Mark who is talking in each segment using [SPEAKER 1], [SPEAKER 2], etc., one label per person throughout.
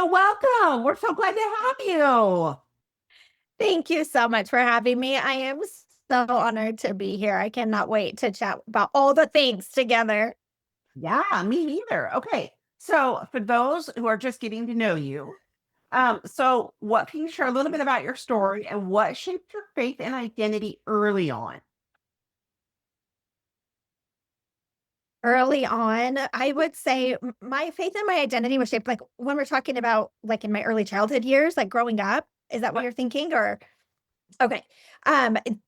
[SPEAKER 1] So welcome. We're so glad to have you.
[SPEAKER 2] Thank you so much for having me. I am so honored to be here. I cannot wait to chat about all the things together.
[SPEAKER 1] Yeah, me neither. Okay. So for those who are just getting to know you, so what can you share a little bit about your story and what shaped your faith and identity early on?
[SPEAKER 2] Early on, I would say my faith and my identity was shaped like when we're talking about like in my early childhood years, like growing up. Is that what
[SPEAKER 1] What?
[SPEAKER 2] you're thinking? Or okay.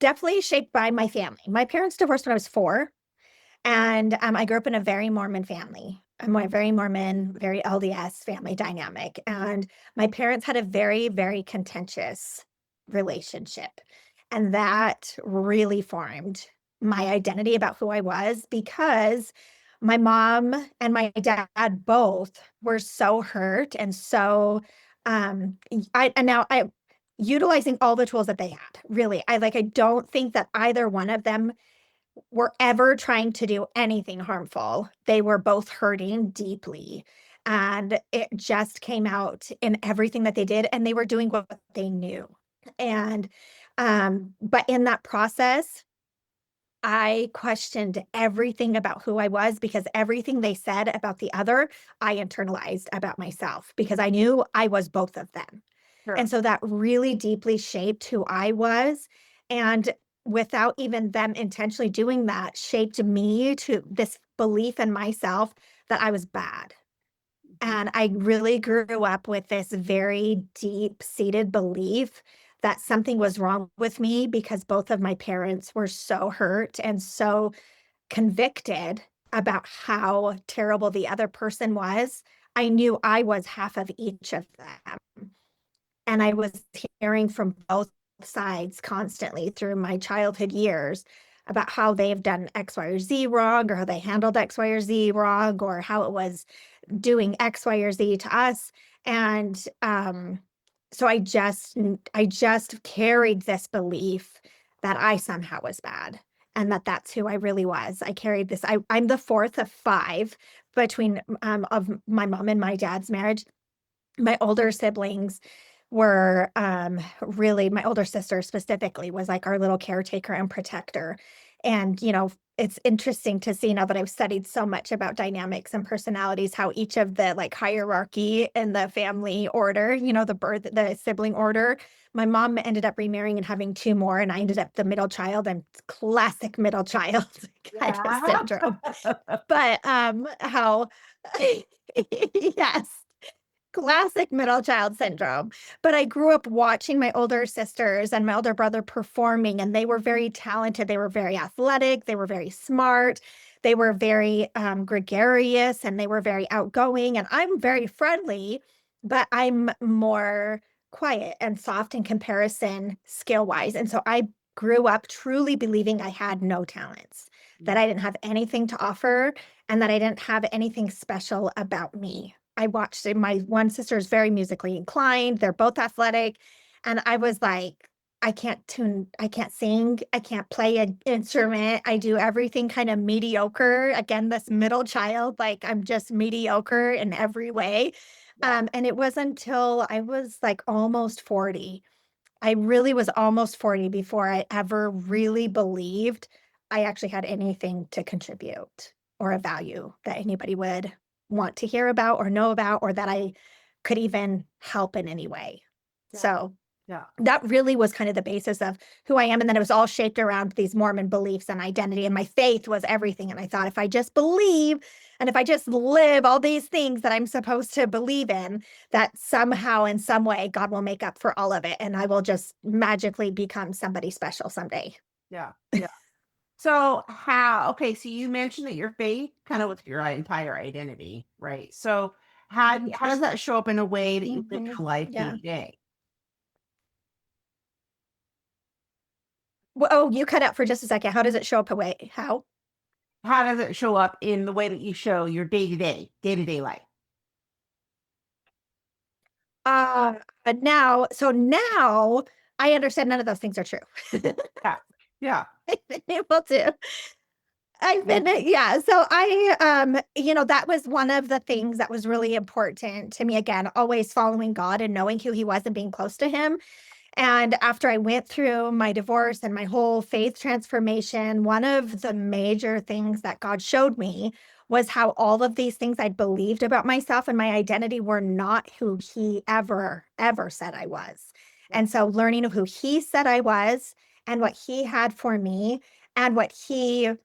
[SPEAKER 2] Definitely shaped by my family. My parents divorced when I was 4. And I grew up in a very Mormon family. I'm a very Mormon, very LDS family dynamic. And my parents had a very, very contentious relationship. And that really formed my identity about who I was because my mom and my dad both were so hurt and so I utilizing all the tools that they had. Really. I don't think that either one of them were ever trying to do anything harmful. They were both hurting deeply. And it just came out in everything that they did. And they were doing what they knew. And, but in that process, I questioned everything about who I was because everything they said about the other, I internalized about myself because I knew I was both of them. And
[SPEAKER 1] Sure.
[SPEAKER 2] so that really deeply shaped who I was. And without even them intentionally doing that, shaped me to this belief in myself that I was bad. And I really grew up with this very deep seated belief that something was wrong with me because both of my parents were so hurt and so convicted about how terrible the other person was. I knew I was half of each of them. And I was hearing from both sides constantly through my childhood years about how they've done X, Y, or Z wrong, or how they handled X, Y, or Z wrong, or how it was doing X, Y, or Z to us. And so I just carried this belief that I somehow was bad and that that's who I really was. I carried this. I'm the fourth of 5 between of my mom and my dad's marriage. My older siblings were really my older sister specifically was like our little caretaker and protector. And it's interesting to see now that I've studied so much about dynamics and personalities how each of the like hierarchy in the family order, the sibling order. My mom ended up remarrying and having 2 more, and I ended up the middle child and classic middle child kind of
[SPEAKER 1] Yeah.
[SPEAKER 2] syndrome. But how yes, classic middle child syndrome. But I grew up watching my older sisters and my older brother performing, and they were very talented. They were very athletic. They were very smart. They were very gregarious and they were very outgoing. And I'm very friendly, but I'm more quiet and soft in comparison skill wise. And so I grew up truly believing I had no talents, that I didn't have anything to offer, and that I didn't have anything special about me. I watched my one sister is very musically inclined. They're both athletic. And I was like, I can't sing, I can't play an instrument. I do everything kind of mediocre. Again, this middle child, like I'm just mediocre in every way.
[SPEAKER 1] Yeah.
[SPEAKER 2] And it wasn't until I was like almost 40. I really was almost 40 before I ever really believed I actually had anything to contribute or a value that anybody would want to hear about or know about, or that I could even help in any way.
[SPEAKER 1] Yeah.
[SPEAKER 2] So
[SPEAKER 1] Yeah.
[SPEAKER 2] that really was kind of the basis of who I am. And then it was all shaped around these Mormon beliefs and identity. And my faith was everything. And I thought if I just believe and if I just live all these things that I'm supposed to believe in, that somehow in some way God will make up for all of it. And I will just magically become somebody special someday.
[SPEAKER 1] Yeah. Yeah. So okay, so you mentioned that your faith kind of with your entire identity, right? So how does that show up in a way that you live
[SPEAKER 2] Mhm.
[SPEAKER 1] your life day
[SPEAKER 2] Yeah.
[SPEAKER 1] to day?
[SPEAKER 2] Well, oh, you cut out for just a second. How does it show up away? How?
[SPEAKER 1] How does it show up in the way that you show your day-to-day life?
[SPEAKER 2] Uh, now I understand none of those things are true.
[SPEAKER 1] Yeah. Yeah.
[SPEAKER 2] I've been able to. I've been yeah, so that was one of the things that was really important to me, again, always following God and knowing who he was and being close to him. And after I went through my divorce and my whole faith transformation, one of the major things that God showed me was how all of these things I believed about myself and my identity were not who he ever said I was.
[SPEAKER 1] Yeah.
[SPEAKER 2] And so learning of who he said I was and what he had for me and what the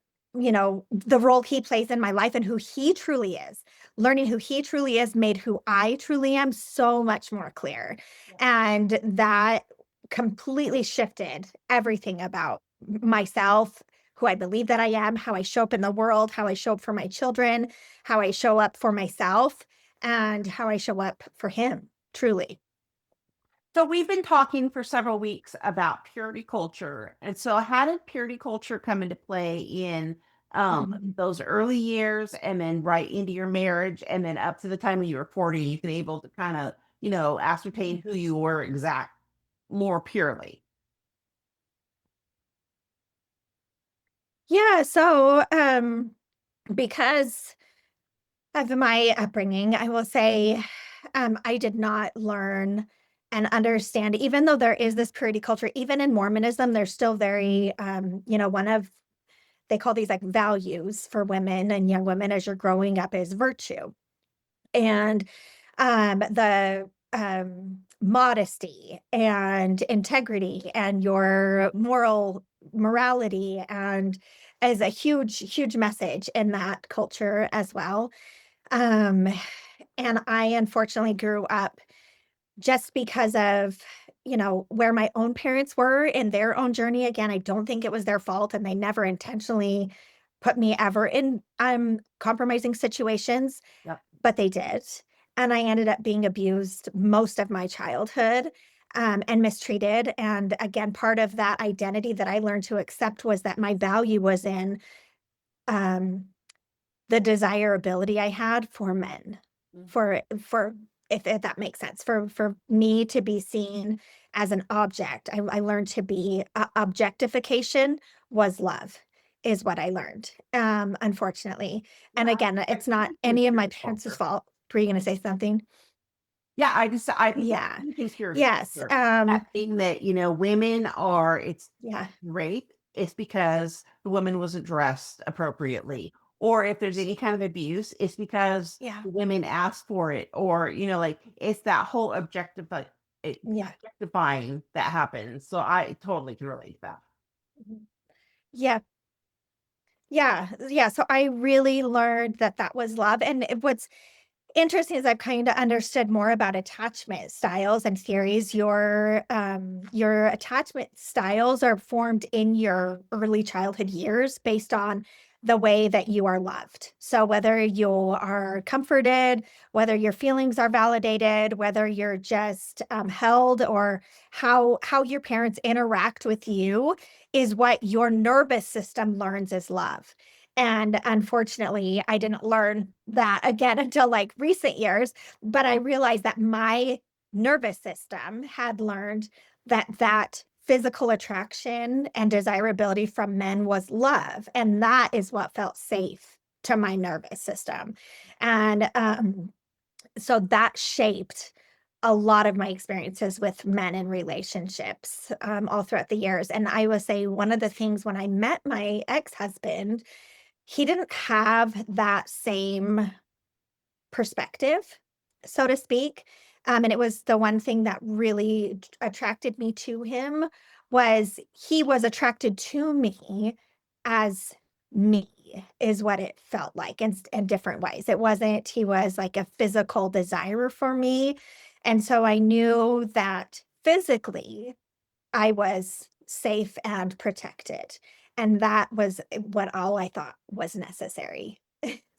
[SPEAKER 2] role he plays in my life and who he truly is. Learning who he truly is made who I truly am so much more clear.
[SPEAKER 1] Yeah.
[SPEAKER 2] And that completely shifted everything about myself, who I believe that I am, how I show up in the world, how I show up for my children, how I show up for myself, and how I show up for him, truly.
[SPEAKER 1] So we've been talking for several weeks about purity culture. And so how did purity culture come into play in
[SPEAKER 2] Mhm.
[SPEAKER 1] those early years and then right into your marriage and then up to the time when you were 40, you've been able to kind of, ascertain who you were exact more purely.
[SPEAKER 2] Yeah, so because of my upbringing, I will say, I did not learn and understand, even though there is this purity culture, even in Mormonism, there's still very, one of they call these like values for women and young women as you're growing up is virtue. And the modesty and integrity and your morality and is a huge message in that culture as well. um and I unfortunately grew up just because of where my own parents were in their own journey. Again, I don't think it was their fault and they never intentionally put me ever in compromising situations,
[SPEAKER 1] Yep.
[SPEAKER 2] but they did. And I ended up being abused most of my childhood, and mistreated. And again, part of that identity that I learned to accept was that my value was in um, the desirability I had for men,
[SPEAKER 1] Mm.
[SPEAKER 2] for if that makes sense, for me to be seen as an object. I learned to be objectification was love, is what I learned, unfortunately.
[SPEAKER 1] Yeah,
[SPEAKER 2] And again,
[SPEAKER 1] I
[SPEAKER 2] it's not
[SPEAKER 1] think with
[SPEAKER 2] any of my
[SPEAKER 1] purity
[SPEAKER 2] parents'
[SPEAKER 1] culture.
[SPEAKER 2] fault. Were you going to say something?
[SPEAKER 1] Yeah, I think with
[SPEAKER 2] Yeah.
[SPEAKER 1] anything purity
[SPEAKER 2] Yes.
[SPEAKER 1] culture, that thing that, women are it's
[SPEAKER 2] Yeah.
[SPEAKER 1] rape, it's because the woman wasn't dressed appropriately. Or if there's any kind of abuse, it's because
[SPEAKER 2] Yeah.
[SPEAKER 1] the women asked for it. Or, like it's that whole
[SPEAKER 2] Yeah.
[SPEAKER 1] objectifying that happens. So I totally can relate to that.
[SPEAKER 2] Mhm. Yeah. Yeah. Yeah. So I really learned that that was love. And what's interesting is I've kind of understood more about attachment styles and theories. Your attachment styles are formed in your early childhood years based on the way that you are loved. So whether you are comforted, whether your feelings are validated, whether you're just held, or how your parents interact with you is what your nervous system learns as love. And unfortunately, I didn't learn that again until like recent years, but I realized that my nervous system had learned that physical attraction and desirability from men was love. And that is what felt safe to my nervous system. And so that shaped a lot of my experiences with men in relationships, all throughout the years. And I would say one of the things when I met my ex-husband, he didn't have that same perspective, so to speak. And it was the one thing that really attracted me to him was he was attracted to me as me, is what it felt like in different ways. It wasn't he was like a physical desire for me. And so I knew that physically I was safe and protected. And that was what all I thought was necessary.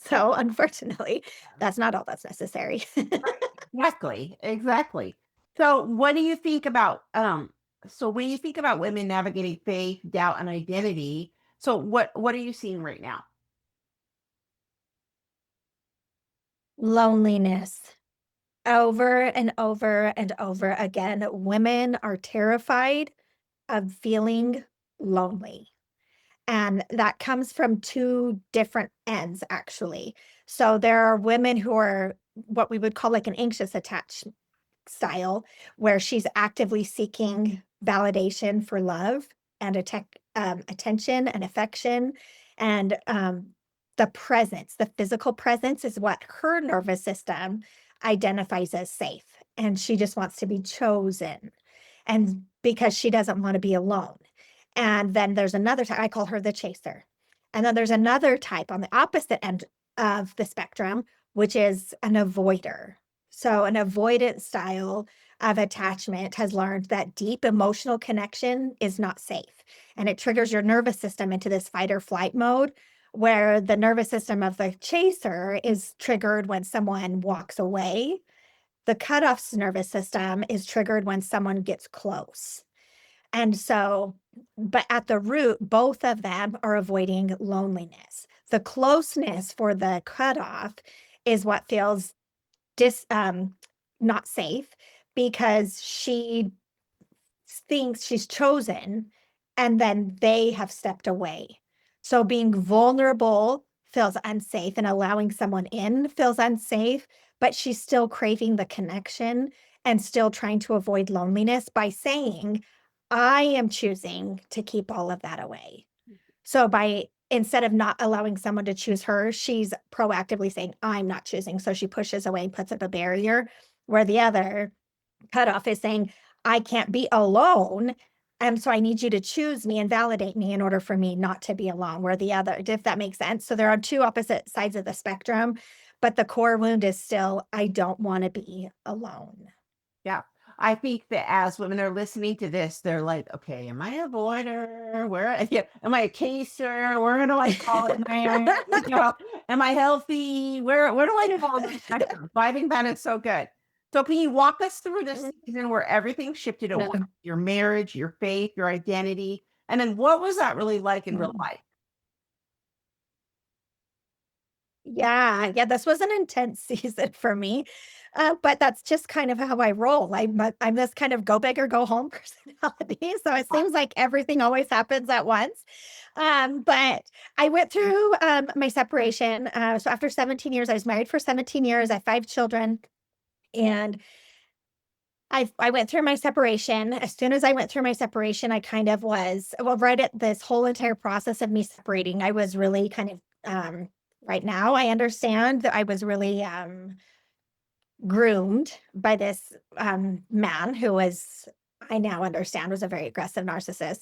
[SPEAKER 2] So unfortunately, that's not all that's necessary.
[SPEAKER 1] Right. Exactly. Exactly. So what do you think about so when you think about women navigating faith, doubt, and identity, so what are you seeing right now?
[SPEAKER 2] Loneliness. Over and over and over again, women are terrified of feeling lonely. And that comes from two different ends, actually. So there are women who are what we would call like an anxious attachment style, where she's actively seeking validation for love and attention and affection. And the presence, the physical presence, is what her nervous system identifies as safe. And she just wants to be chosen. And because she doesn't want to be alone. And then there's another type, I call her the chaser. And then there's another type on the opposite end of the spectrum, which is an avoider. So, an avoidant style of attachment has learned that deep emotional connection is not safe. And it triggers your nervous system into this fight or flight mode, where the nervous system of the chaser is triggered when someone walks away. The cutoff's nervous system is triggered when someone gets close. And so, but at the root, both of them are avoiding loneliness. The closeness for the cutoff is what feels dis not safe, because she thinks she's chosen and then they have stepped away. So being vulnerable feels unsafe and allowing someone in feels unsafe, but she's still craving the connection and still trying to avoid loneliness by saying, I am choosing to keep all of that away. So by instead of not allowing someone to choose her, she's proactively saying, I'm not choosing. So she pushes away and puts up a barrier, where the other cutoff is saying, I can't be alone. And so I need you to choose me and validate me in order for me not to be alone. Where the other, if that makes sense. So there are two opposite sides of the spectrum, but the core wound is still, I don't want to be alone.
[SPEAKER 1] Yeah. I think that as women are listening to this, they're like, okay, am I a avoider? Where yeah, am I a caser? Where do I fall in there? Am I healthy? Where do I fall in the spectrum? So I think that is so good. So can you walk us through this season where everything shifted away? Your marriage, your faith, your identity. And then what was that really like in real life?
[SPEAKER 2] Yeah, this was an intense season for me, but that's just kind of how I roll. I'm this kind of go big or go home personality, so it seems like everything always happens at once. But I went through my separation. So after 17 years, I was married for 17 years. I have 5 children, and I went through my separation. As soon as I went through my separation, I kind of was, well, right at this whole entire process of me separating, I was really kind of, right now, I understand that I was really groomed by this man who was, I now understand, was a very aggressive narcissist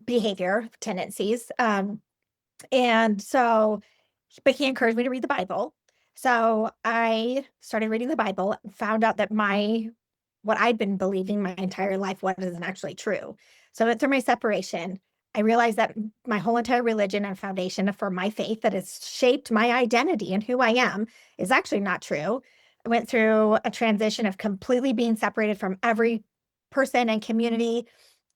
[SPEAKER 2] behavior tendencies. And so, but he encouraged me to read the Bible. So I started reading the Bible, found out that what I'd been believing my entire life wasn't actually true. So I went through my separation. I realized that my whole entire religion and foundation for my faith that has shaped my identity and who I am is actually not true. I went through a transition of completely being separated from every person and community.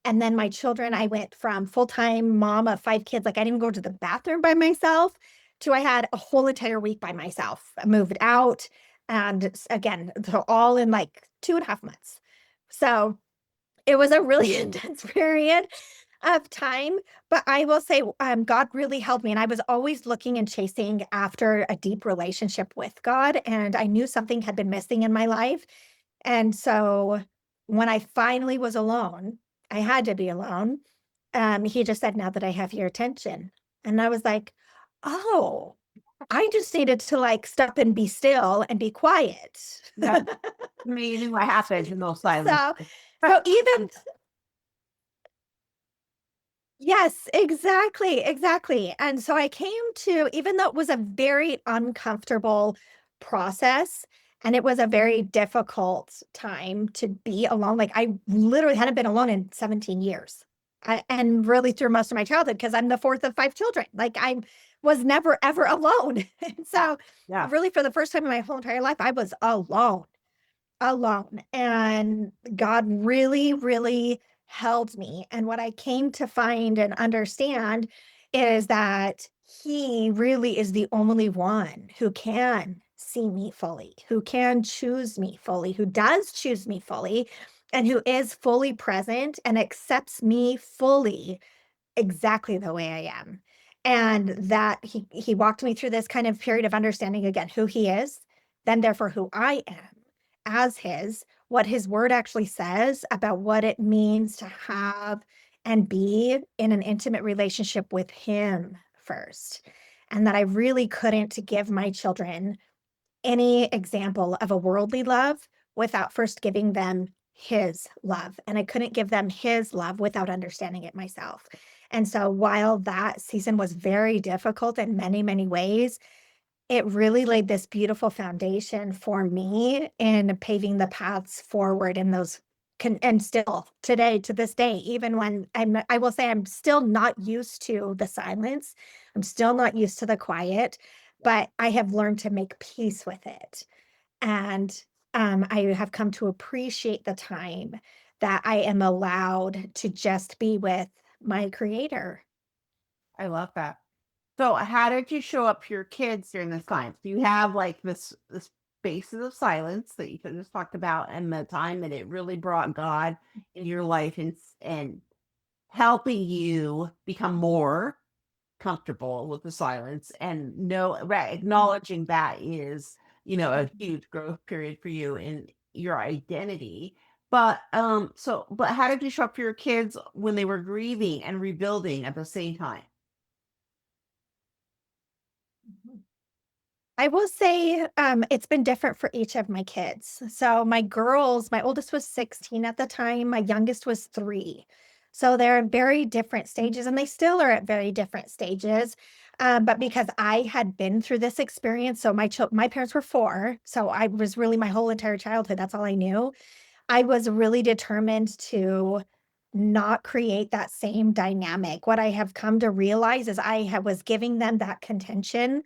[SPEAKER 2] And then my children, I went from full-time mom of 5 kids, like I didn't even go to the bathroom by myself, to I had a whole entire week by myself. I moved out, and again, so all in like 2.5 months. So it was a really intense period of time, but I will say, God really helped me, and I was always looking and chasing after a deep relationship with God, and I knew something had been missing in my life. And so when I finally was alone, I had to be alone. He just said, "Now that I have your attention." And I was like, "Oh, I just needed to like stop and be still and be quiet."
[SPEAKER 1] Yeah. I mean, you knew what happens in those silent.
[SPEAKER 2] So so even Yes, exactly, exactly. And so I came to, even though it was a very uncomfortable process and it was a very difficult time to be alone, like I literally hadn't been alone in 17 years. And really through most of my childhood, because I'm the fourth of 5 children. Like I was never ever alone. And
[SPEAKER 1] Yeah.
[SPEAKER 2] so
[SPEAKER 1] Yeah.
[SPEAKER 2] really for the first time in my whole entire life, I was alone. And God really, really held me. And what I came to find and understand is that He really is the only one who can see me fully, who can choose me fully, who does choose me fully, and who is fully present and accepts me fully exactly the way I am. And that he walked me through this kind of period of understanding again who he is, then therefore who I am as his, what his word actually says about what it means to have and be in an intimate relationship with him first. And that I really couldn't give my children any example of a worldly love without first giving them his love. And I couldn't give them his love without understanding it myself. And so while that season was very difficult in many, many ways, it really laid this beautiful foundation for me in paving the paths forward in those and still today to this day, even when I will say I'm still not used to the silence. I'm still not used to the quiet, but I have learned to make peace with it. And I have come to appreciate the time that I am allowed to just be with my creator.
[SPEAKER 1] I love that. So, how did you show up for your kids during this time? So you have like this spaces of silence that you just talked about, and the time that it really brought God into your life and helping you become more comfortable with the silence and acknowledging that is, a huge growth period for you in your identity. But how did you show up for your kids when they were grieving and rebuilding at the same time?
[SPEAKER 2] I will say, it's been different for each of my kids. So my girls, my oldest was 16 at the time, my youngest was 3. So they're in very different stages, and they still are at very different stages. But because I had been through this experience, so my parents were 4, so I was really my whole entire childhood, that's all I knew. I was really determined to not create that same dynamic. What I have come to realize is was giving them that contention,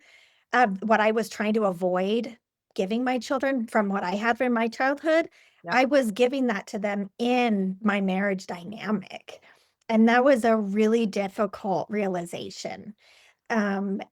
[SPEAKER 2] what I was trying to avoid giving my children from what I had from my childhood,
[SPEAKER 1] Yeah.
[SPEAKER 2] I was giving that to them in my marriage dynamic. And that was a really difficult realization. And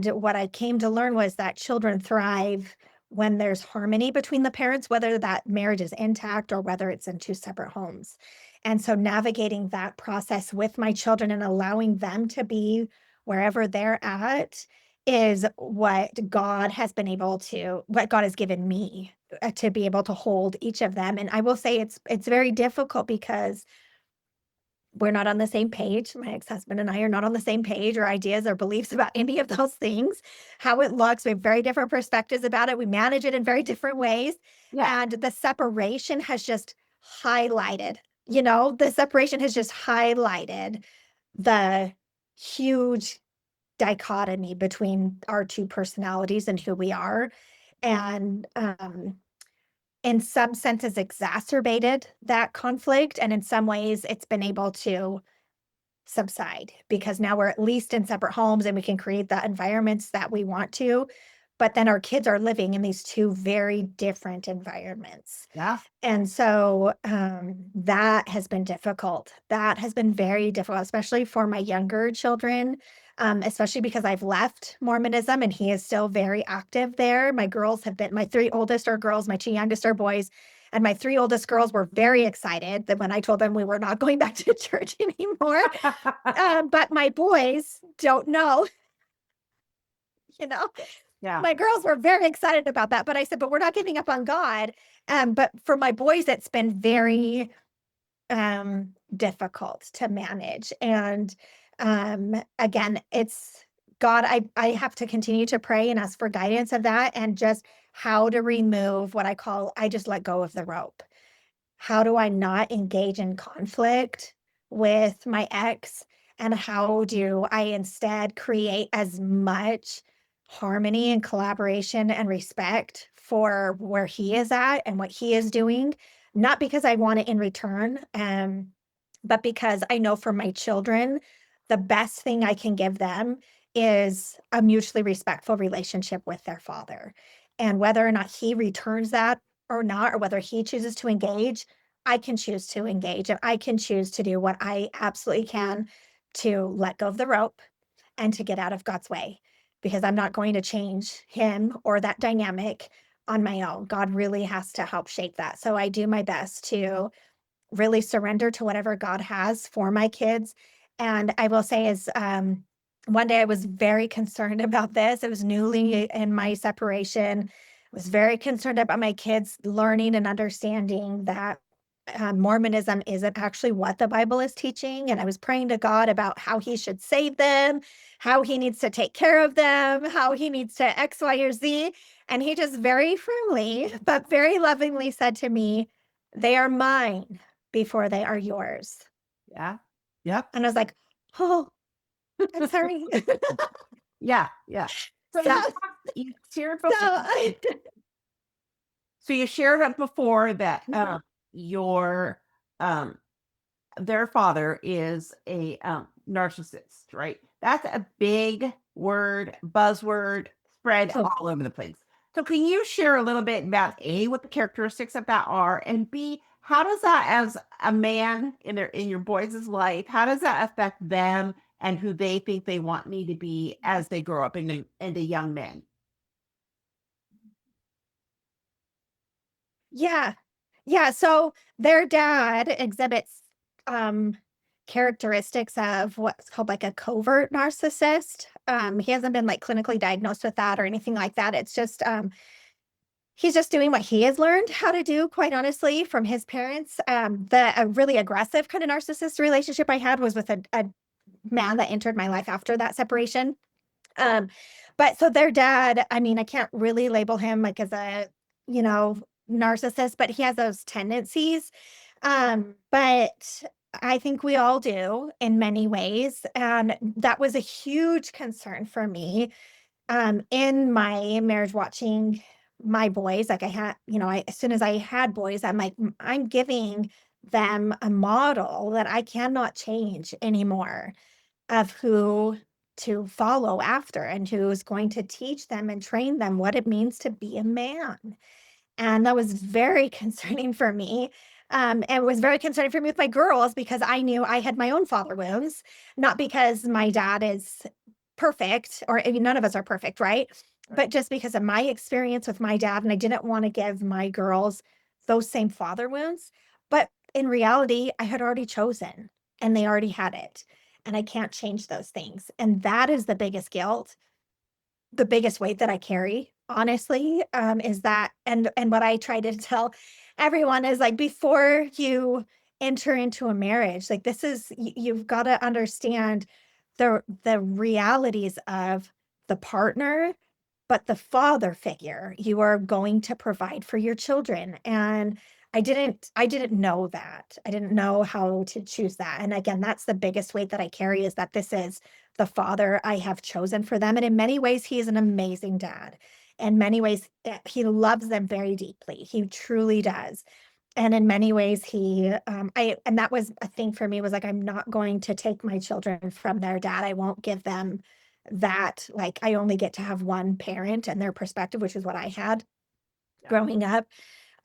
[SPEAKER 2] what I came to learn was that children thrive when there's harmony between the parents, whether that marriage is intact or whether it's in 2 separate homes. And so navigating that process with my children and allowing them to be wherever they're at is what God has given me, to be able to hold each of them. And I will say it's very difficult because we're not on the same page. My ex-husband and I are not on the same page or ideas or beliefs about any of those things. How it looks, we have very different perspectives about it. We manage it in very different ways.
[SPEAKER 1] Yeah.
[SPEAKER 2] And the separation has just highlighted, the separation has just highlighted the huge dichotomy between our 2 personalities and who we are. And in some senses exacerbated that conflict. And in some ways, it's been able to subside because now we're at least in separate homes and we can create the environments that we want to. But then our kids are living in these 2 very different environments.
[SPEAKER 1] Yeah.
[SPEAKER 2] And so, that has been difficult. That has been very difficult, especially for my younger children, especially because I've left Mormonism and he is still very active there. My 3 oldest are girls, my 2 youngest are boys, and my 3 oldest girls were very excited that when I told them we were not going back to church anymore. But my boys don't know, you know?
[SPEAKER 1] Yeah.
[SPEAKER 2] My girls were very excited about that, but I said, "But we're not giving up on God." But for my boys, it's been very, difficult to manage, and, again, it's God, I have to continue to pray and ask for guidance of that and just how to remove what I just let go of the rope. How do I not engage in conflict with my ex? And how do I instead create as much harmony and collaboration and respect for where he is at and what he is doing? Not because I want it in return, but because I know for my children, the best thing I can give them is a mutually respectful relationship with their father. And whether or not he returns that or not, or whether he chooses to engage, I can choose to engage and I can choose to do what I absolutely can to let go of the rope and to get out of God's way because I'm not going to change him or that dynamic on my own. God really has to help shape that. So I do my best to really surrender to whatever God has for my kids And I will say is, one day I was very concerned about this. It was newly in my separation. I was very concerned about my kids learning and understanding that Mormonism isn't actually what the Bible is teaching. And I was praying to God about how he should save them, how he needs to take care of them, how he needs to X, Y, or Z. And he just very firmly, but very lovingly said to me, they are mine before they are yours.
[SPEAKER 1] Yeah. Yep.
[SPEAKER 2] And I was like, oh, I'm sorry.
[SPEAKER 1] Yeah. Yeah. So
[SPEAKER 2] So,
[SPEAKER 1] you shared
[SPEAKER 2] so
[SPEAKER 1] before.
[SPEAKER 2] I,
[SPEAKER 1] So you shared it before that
[SPEAKER 2] Mhm.
[SPEAKER 1] your um their father is a narcissist, right? That's a big word, buzzword, spread
[SPEAKER 2] Oh,
[SPEAKER 1] all over the place. So can you share a little bit about A, what the characteristics of that are, and B, how does that as a man in your boys' life, how does that affect them and who they think they want me to be as they grow up into young men?
[SPEAKER 2] yeah. Yeah. So their dad exhibits um, characteristics of what's called like a covert narcissist. He hasn't been like clinically diagnosed with that or anything like that. It's just he's just doing what he has learned how to do, quite honestly, from his parents. The a really aggressive kind of narcissist relationship I had was with a man that entered my life after that separation. Um, but so their dad, I mean, I can't really label him like as a, you know, narcissist, but he has those tendencies. But I think we all do in many ways. And that was a huge concern for me in my marriage watching my boys. Like I had, as soon as I had boys, I'm like, I'm giving them a model that I cannot change anymore of who to follow after and who's going to teach them and train them what it means to be a man. And that was very concerning for me. And it was very concerning for me with my girls because I knew I had my own father wounds, not because my dad is perfect or I mean, none of us are perfect, right?
[SPEAKER 1] Right.
[SPEAKER 2] But just because of my experience with my dad, and I didn't want to give my girls those same father wounds. But in reality, I had already chosen and they already had it. And I can't change those things. And that is the biggest guilt, the biggest weight that I carry, honestly, is that and what I try to tell everyone is like before you enter into a marriage, like this is you've got to understand the realities of the partner, but the father figure you are going to provide for your children. And I didn't know that. I didn't know how to choose that. And again, that's the biggest weight that I carry is that this is the father I have chosen for them. And in many ways, he is an amazing dad. In many ways, he loves them very deeply. He truly does. And in many ways, and that was a thing for me was like, I'm not going to take my children from their dad. I won't give them that. Like, I only get to have one parent and their perspective, which is what I had
[SPEAKER 1] Yeah.
[SPEAKER 2] growing up.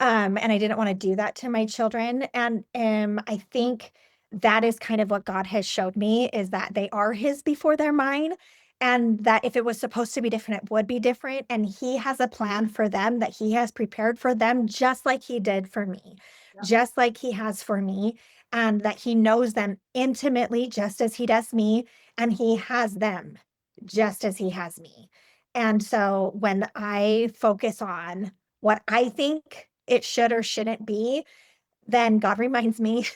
[SPEAKER 2] And I didn't want to do that to my children. And I think that is kind of what God has showed me is that they are his before they're mine. And that if it was supposed to be different, it would be different. And he has a plan for them that he has prepared for them, just like he did for me,
[SPEAKER 1] Yep.
[SPEAKER 2] just like he has for me. And that he knows them intimately, just as he does me. And he has them just as he has me. And so when I focus on what I think it should or shouldn't be, then God reminds me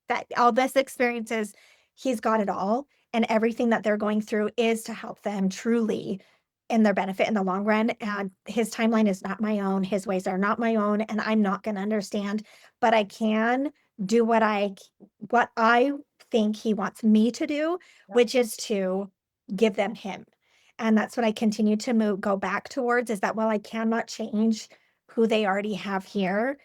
[SPEAKER 2] that all this experiences, He's got it all. And everything that they're going through is to help them truly in their benefit in the long run. And His timeline is not my own. His ways are not my own. And I'm not going to understand, but I can do what I think He wants me to do,
[SPEAKER 1] Yep.
[SPEAKER 2] which is to give them Him. And that's what I continue to go back towards is that while I cannot change who they already have here,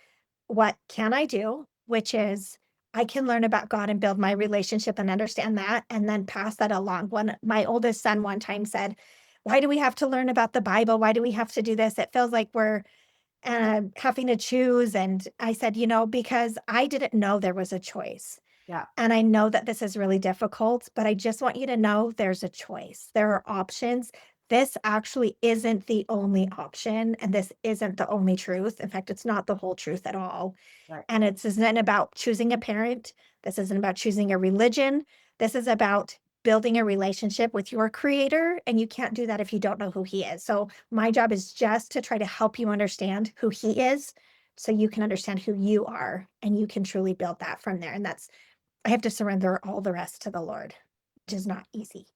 [SPEAKER 2] what can I do? Which is I can learn about God and build my relationship and understand that and then pass that along. One my oldest son one time said, "Why do we have to learn about the Bible? Why do we have to do this? It feels like we're having to choose." And I said, because I didn't know there was a choice.
[SPEAKER 1] Yeah.
[SPEAKER 2] And I know that this is really difficult, but I just want you to know there's a choice. There are options. This actually isn't the only option, and this isn't the only truth. In fact, it's not the whole truth at all.
[SPEAKER 1] Right.
[SPEAKER 2] And it isn't about choosing a parent. This isn't about choosing a religion. This is about building a relationship with your creator, and you can't do that if you don't know who he is. So my job is just to try to help you understand who he is so you can understand who you are and you can truly build that from there. And that's I have to surrender all the rest to the Lord, which is not easy.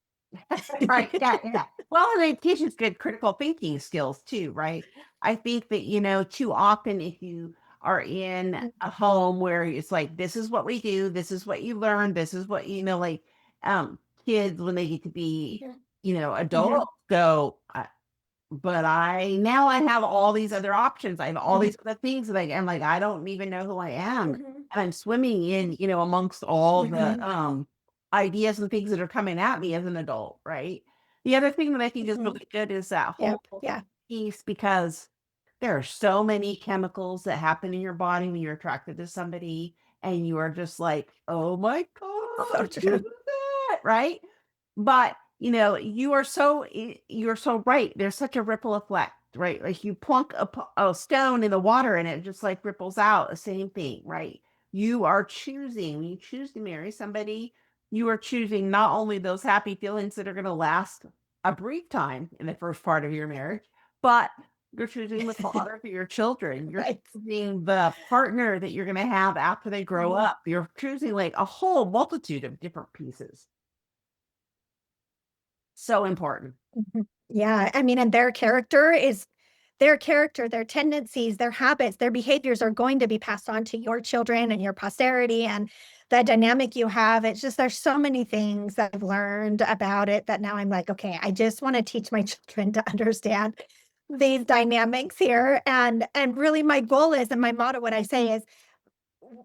[SPEAKER 1] Right. Yeah. Yeah. Well, and it teaches good critical thinking skills too, right? I think that, too often if you are in a home where it's like, this is what we do, this is what you learn, this is what, like, um, kids when they get to be,
[SPEAKER 2] Mhm, mhm,
[SPEAKER 1] adults go, but I have all these other options. I have all
[SPEAKER 2] mhm,
[SPEAKER 1] these other things that I'm like, I don't even know who I am.
[SPEAKER 2] mhm,
[SPEAKER 1] And I'm swimming in, amongst all the
[SPEAKER 2] mhm,
[SPEAKER 1] ideas and things that are coming at me as an adult, right? The other thing that I think is
[SPEAKER 2] mhm.
[SPEAKER 1] really good is that
[SPEAKER 2] Yep,
[SPEAKER 1] whole
[SPEAKER 2] yeah.
[SPEAKER 1] piece because there are so many chemicals that happen in your body when you're attracted to somebody and you are just like, oh my
[SPEAKER 2] So
[SPEAKER 1] God, who is
[SPEAKER 2] true.
[SPEAKER 1] that? Right. But, you're so right. There's such a ripple effect, right? Like you plunk a stone in the water and it just like ripples out, the same thing, right? You are choosing, when you choose to marry somebody, you are choosing not only those happy feelings that are going to last a brief time in the first part of your marriage, but you're choosing the father for your children. You're
[SPEAKER 2] Right.
[SPEAKER 1] choosing the partner that you're going to have after they grow
[SPEAKER 2] Mhm,
[SPEAKER 1] up. You're choosing like a whole multitude of different pieces. So important.
[SPEAKER 2] mhm. Yeah, I mean, and their character, their tendencies, their habits, their behaviors are going to be passed on to your children and your posterity and the dynamic you have. It's just there's so many things that I've learned about it that now I'm like, okay, I just want to teach my children to understand these dynamics here. And really my goal is and my motto, what I say is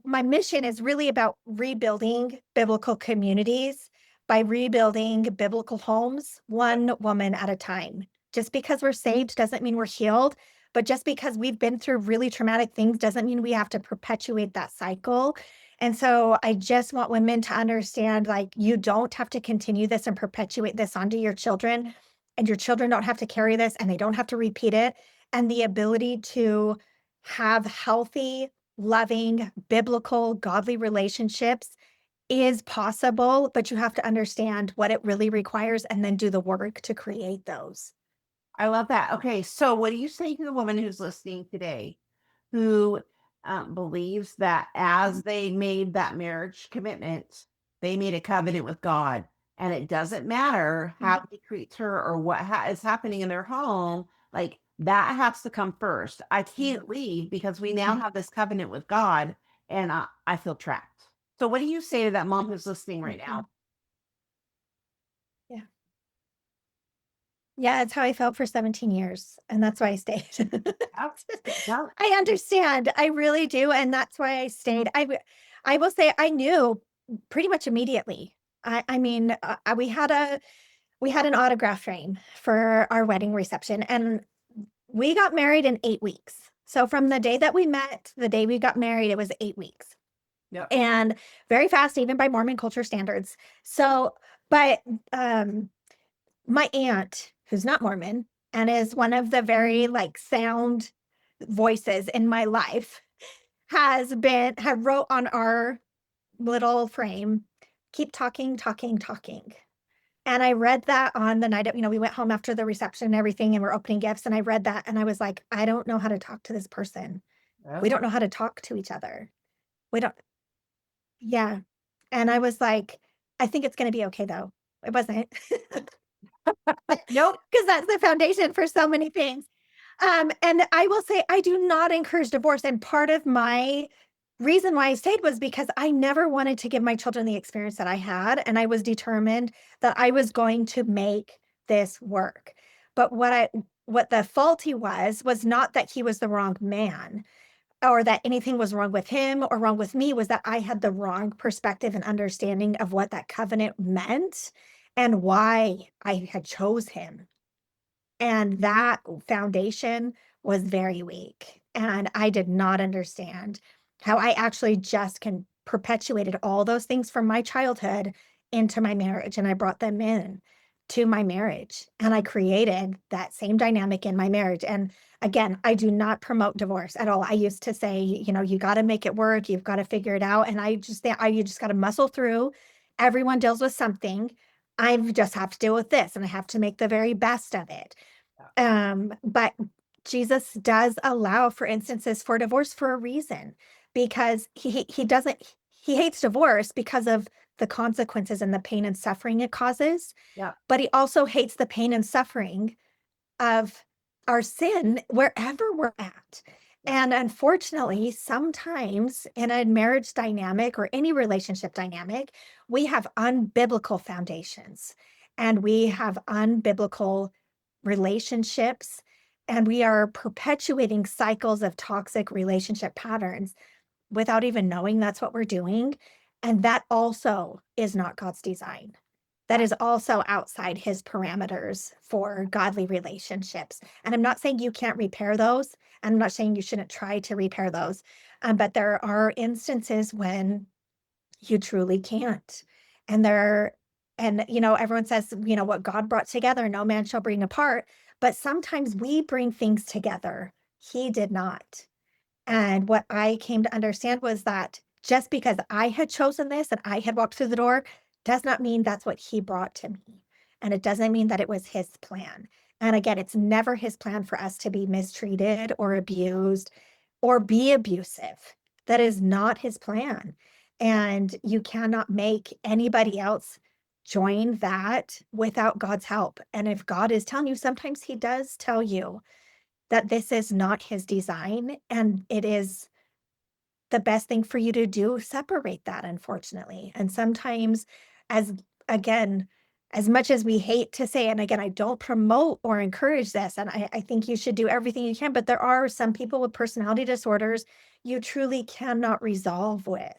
[SPEAKER 2] my mission is really about rebuilding biblical communities by rebuilding biblical homes, one woman at a time. Just because we're saved doesn't mean we're healed, but just because we've been through really traumatic things doesn't mean we have to perpetuate that cycle. And so I just want women to understand like, you don't have to continue this and perpetuate this onto your children, and your children don't have to carry this and they don't have to repeat it. And the ability to have healthy, loving, biblical, godly relationships is possible, but you have to understand what it really requires and then do the work to create those.
[SPEAKER 1] I love that. Okay, so what do you say to the woman who's listening today who believes that as they made that marriage commitment, they made a covenant with God, and it doesn't matter how
[SPEAKER 2] Mhm,
[SPEAKER 1] he treats her or what is happening in their home, like that has to come first. I can't leave because we now have this covenant with God, and I feel trapped. So, what do you say to that mom who's listening right
[SPEAKER 2] mhm.
[SPEAKER 1] now?
[SPEAKER 2] Yeah. Yeah, it's how I felt for 17 years, and that's why I stayed.
[SPEAKER 1] Oh, no,
[SPEAKER 2] I understand, I really do, and that's why I stayed. I will say I knew pretty much immediately. I mean, we had an autograph frame for our wedding reception, and we got married in 8 weeks. So from the day that we met to the day we got married, it was 8 weeks,
[SPEAKER 1] no.
[SPEAKER 2] and very fast even by Mormon culture standards. So, but, my aunt, who's not Mormon and is one of the very, like, sound voices in my life, had wrote on our little frame, "Keep talking, talking, talking." And I read that on the night of we went home after the reception and everything, and we're opening gifts, and I read that, and I was like, "I don't know how to talk to this person. We
[SPEAKER 1] Okay.
[SPEAKER 2] don't know how to talk to each other. We don't." Yeah. And I was like, "I think it's gonna be okay, though." It wasn't.
[SPEAKER 1] Nope.
[SPEAKER 2] Because that's the foundation for so many things. And I will say I do not encourage divorce, and part of my reason why I stayed was because I never wanted to give my children the experience that I had, and I was determined that I was going to make this work. But what the faulty was not that he was the wrong man or that anything was wrong with him or wrong with me, was that I had the wrong perspective and understanding of what that covenant meant and why I had chose him. And that foundation was very weak, and I did not understand how I actually just can perpetuated all those things from my childhood into my marriage, and I brought them in to my marriage, and I created that same dynamic in my marriage, and again, I do not promote divorce at all. I used to say, "You gotta make it work, you've gotta figure it out," and I just think you just gotta muscle through, Everyone deals with something. I just have to deal with this and I have to make the very best of it.
[SPEAKER 1] Yeah.
[SPEAKER 2] But Jesus does allow for instances for divorce for a reason, because he doesn't he hates divorce because of the consequences and the pain and suffering it causes,
[SPEAKER 1] Yeah.
[SPEAKER 2] but he also hates the pain and suffering of our sin wherever we're at.
[SPEAKER 1] Yeah.
[SPEAKER 2] And unfortunately, sometimes in a marriage dynamic or any relationship dynamic, we have unbiblical foundations and we have unbiblical relationships, and we are perpetuating cycles of toxic relationship patterns without even knowing that's what we're doing. And that also is not God's design. That
[SPEAKER 1] Yeah.
[SPEAKER 2] is also outside his parameters for godly relationships. And I'm not saying you can't repair those. I'm not saying you shouldn't try to repair those. But there are instances when you truly can't. And everyone says, what God brought together, no man shall bring apart. But sometimes we bring things together. He did not. And what I came to understand was that just because I had chosen this and I had walked through the door does not mean that's what he brought to me. And it doesn't mean that it was his plan. And again, it's never his plan for us to be mistreated or abused or be abusive. That is not his plan. And you cannot make anybody else join that without God's help. And if God is telling you, sometimes he does tell you that this is not his design and it is the best thing for you to do, separate that, unfortunately. And sometimes, as again, as much as we hate to say, and again, I don't promote or encourage this, and I think you should do everything you can, but there are some people with personality disorders you truly cannot resolve with.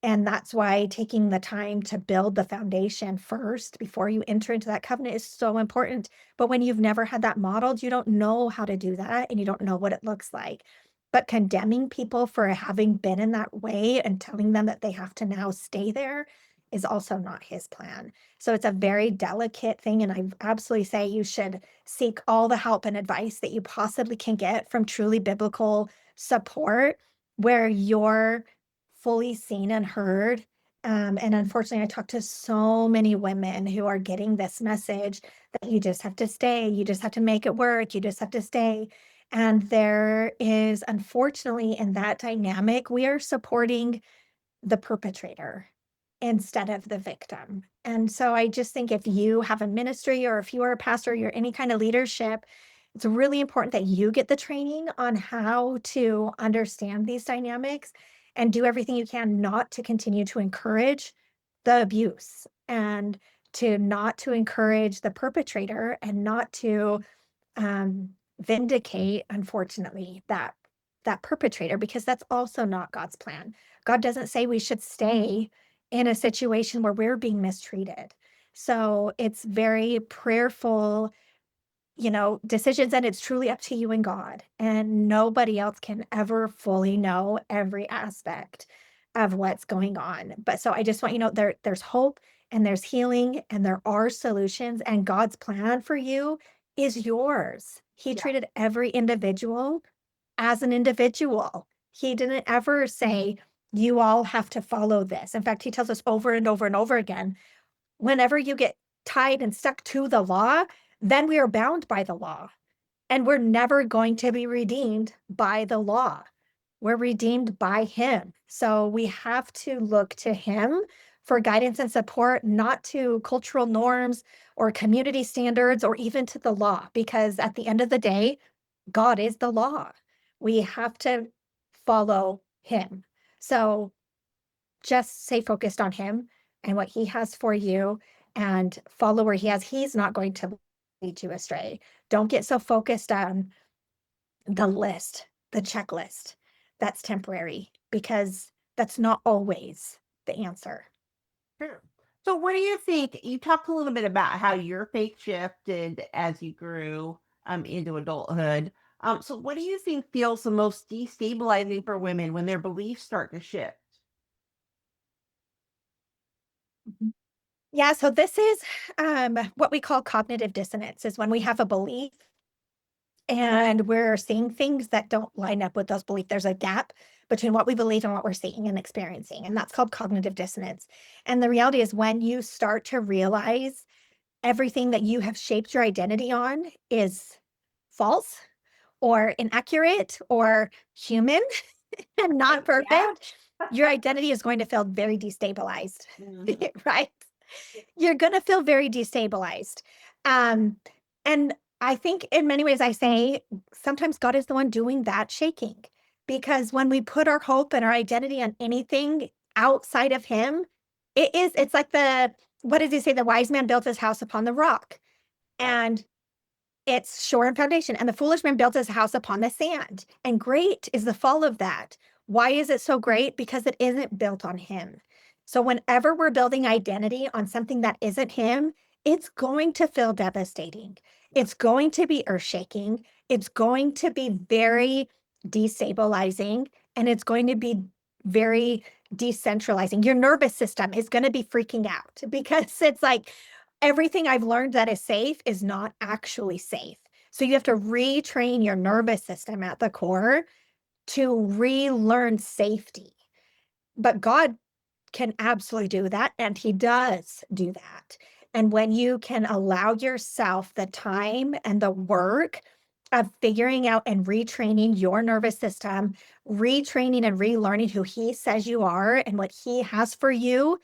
[SPEAKER 2] And that's why taking the time to build the foundation first before you enter into that covenant is so important. But when you've never had that modeled, you don't know how to do that and you don't know what it looks like. But condemning people for having been in that way and telling them that they have to now stay there is also not his plan. So it's a very delicate thing. And I absolutely say you should seek all the help and advice that you possibly can get from truly biblical support where you're fully seen and heard. And unfortunately, I talk to so many women who are getting this message that you just have to stay, you just have to make it work, you just have to stay. And there is, unfortunately, in that dynamic, we are supporting the perpetrator instead of the victim. And so I just think if you have a ministry or if you are a pastor, you're any kind of leadership, it's really important that you get the training on how to understand these dynamics and do everything you can not to continue to encourage the abuse and to not to encourage the perpetrator and not to vindicate, unfortunately, that perpetrator, because that's also not God's plan. God doesn't say we should stay in a situation where we're being mistreated. So it's very prayerful, decisions, and it's truly up to you and God. And nobody else can ever fully know every aspect of what's going on. But so I just want you to know there's hope and there's healing and there are solutions, and God's plan for you is yours. He
[SPEAKER 1] Yeah.
[SPEAKER 2] treated every individual as an individual. He didn't ever say, you all have to follow this. In fact, he tells us over and over and over again, whenever you get tied and stuck to the law, then we are bound by the law. And we're never going to be redeemed by the law. We're redeemed by him. So we have to look to him for guidance and support, not to cultural norms or community standards or even to the law, because at the end of the day, God is the law. We have to follow him. So just stay focused on him and what he has for you and follow where he has. He's not going to lead you astray. Don't get so focused on the list, the checklist. That's temporary because that's not always the answer.
[SPEAKER 1] Sure. So, what do you think? You talked a little bit about how your faith shifted as you grew into adulthood. So, what do you think feels the most destabilizing for women when their beliefs start to shift?
[SPEAKER 2] Mhm. Yeah, so this is what we call cognitive dissonance is when we have a belief and we're seeing things that don't line up with those beliefs. There's a gap between what we believe and what we're seeing and experiencing, and that's called cognitive dissonance. And the reality is when you start to realize everything that you have shaped your identity on is false or inaccurate or human and not
[SPEAKER 1] Yeah.
[SPEAKER 2] perfect, your identity is going to feel very destabilized,
[SPEAKER 1] Mhm.
[SPEAKER 2] right? You're going to feel very destabilized. Um, and I think in many ways, I say sometimes God is the one doing that shaking because when we put our hope and our identity on anything outside of Him, it's like what does He say? The wise man built his house upon the rock.
[SPEAKER 1] Yeah.
[SPEAKER 2] And it's shore and foundation, and the foolish man built his house upon the sand, and great is the fall of that. Why is it so great? Because it isn't built on him. So whenever we're building identity on something that isn't him, it's going to feel devastating.
[SPEAKER 1] Yeah.
[SPEAKER 2] It's going to be earth-shaking. It's going to be very destabilizing, and it's going to be very decentralizing. Your nervous system is going to be freaking out because it's like, everything I've learned that is safe is not actually safe. So you have to retrain your nervous system at the core to relearn safety. But God can absolutely do that, and He does do that. And when you can allow yourself the time and the work of figuring out and retraining your nervous system, retraining and relearning who He says you are and what He has for you,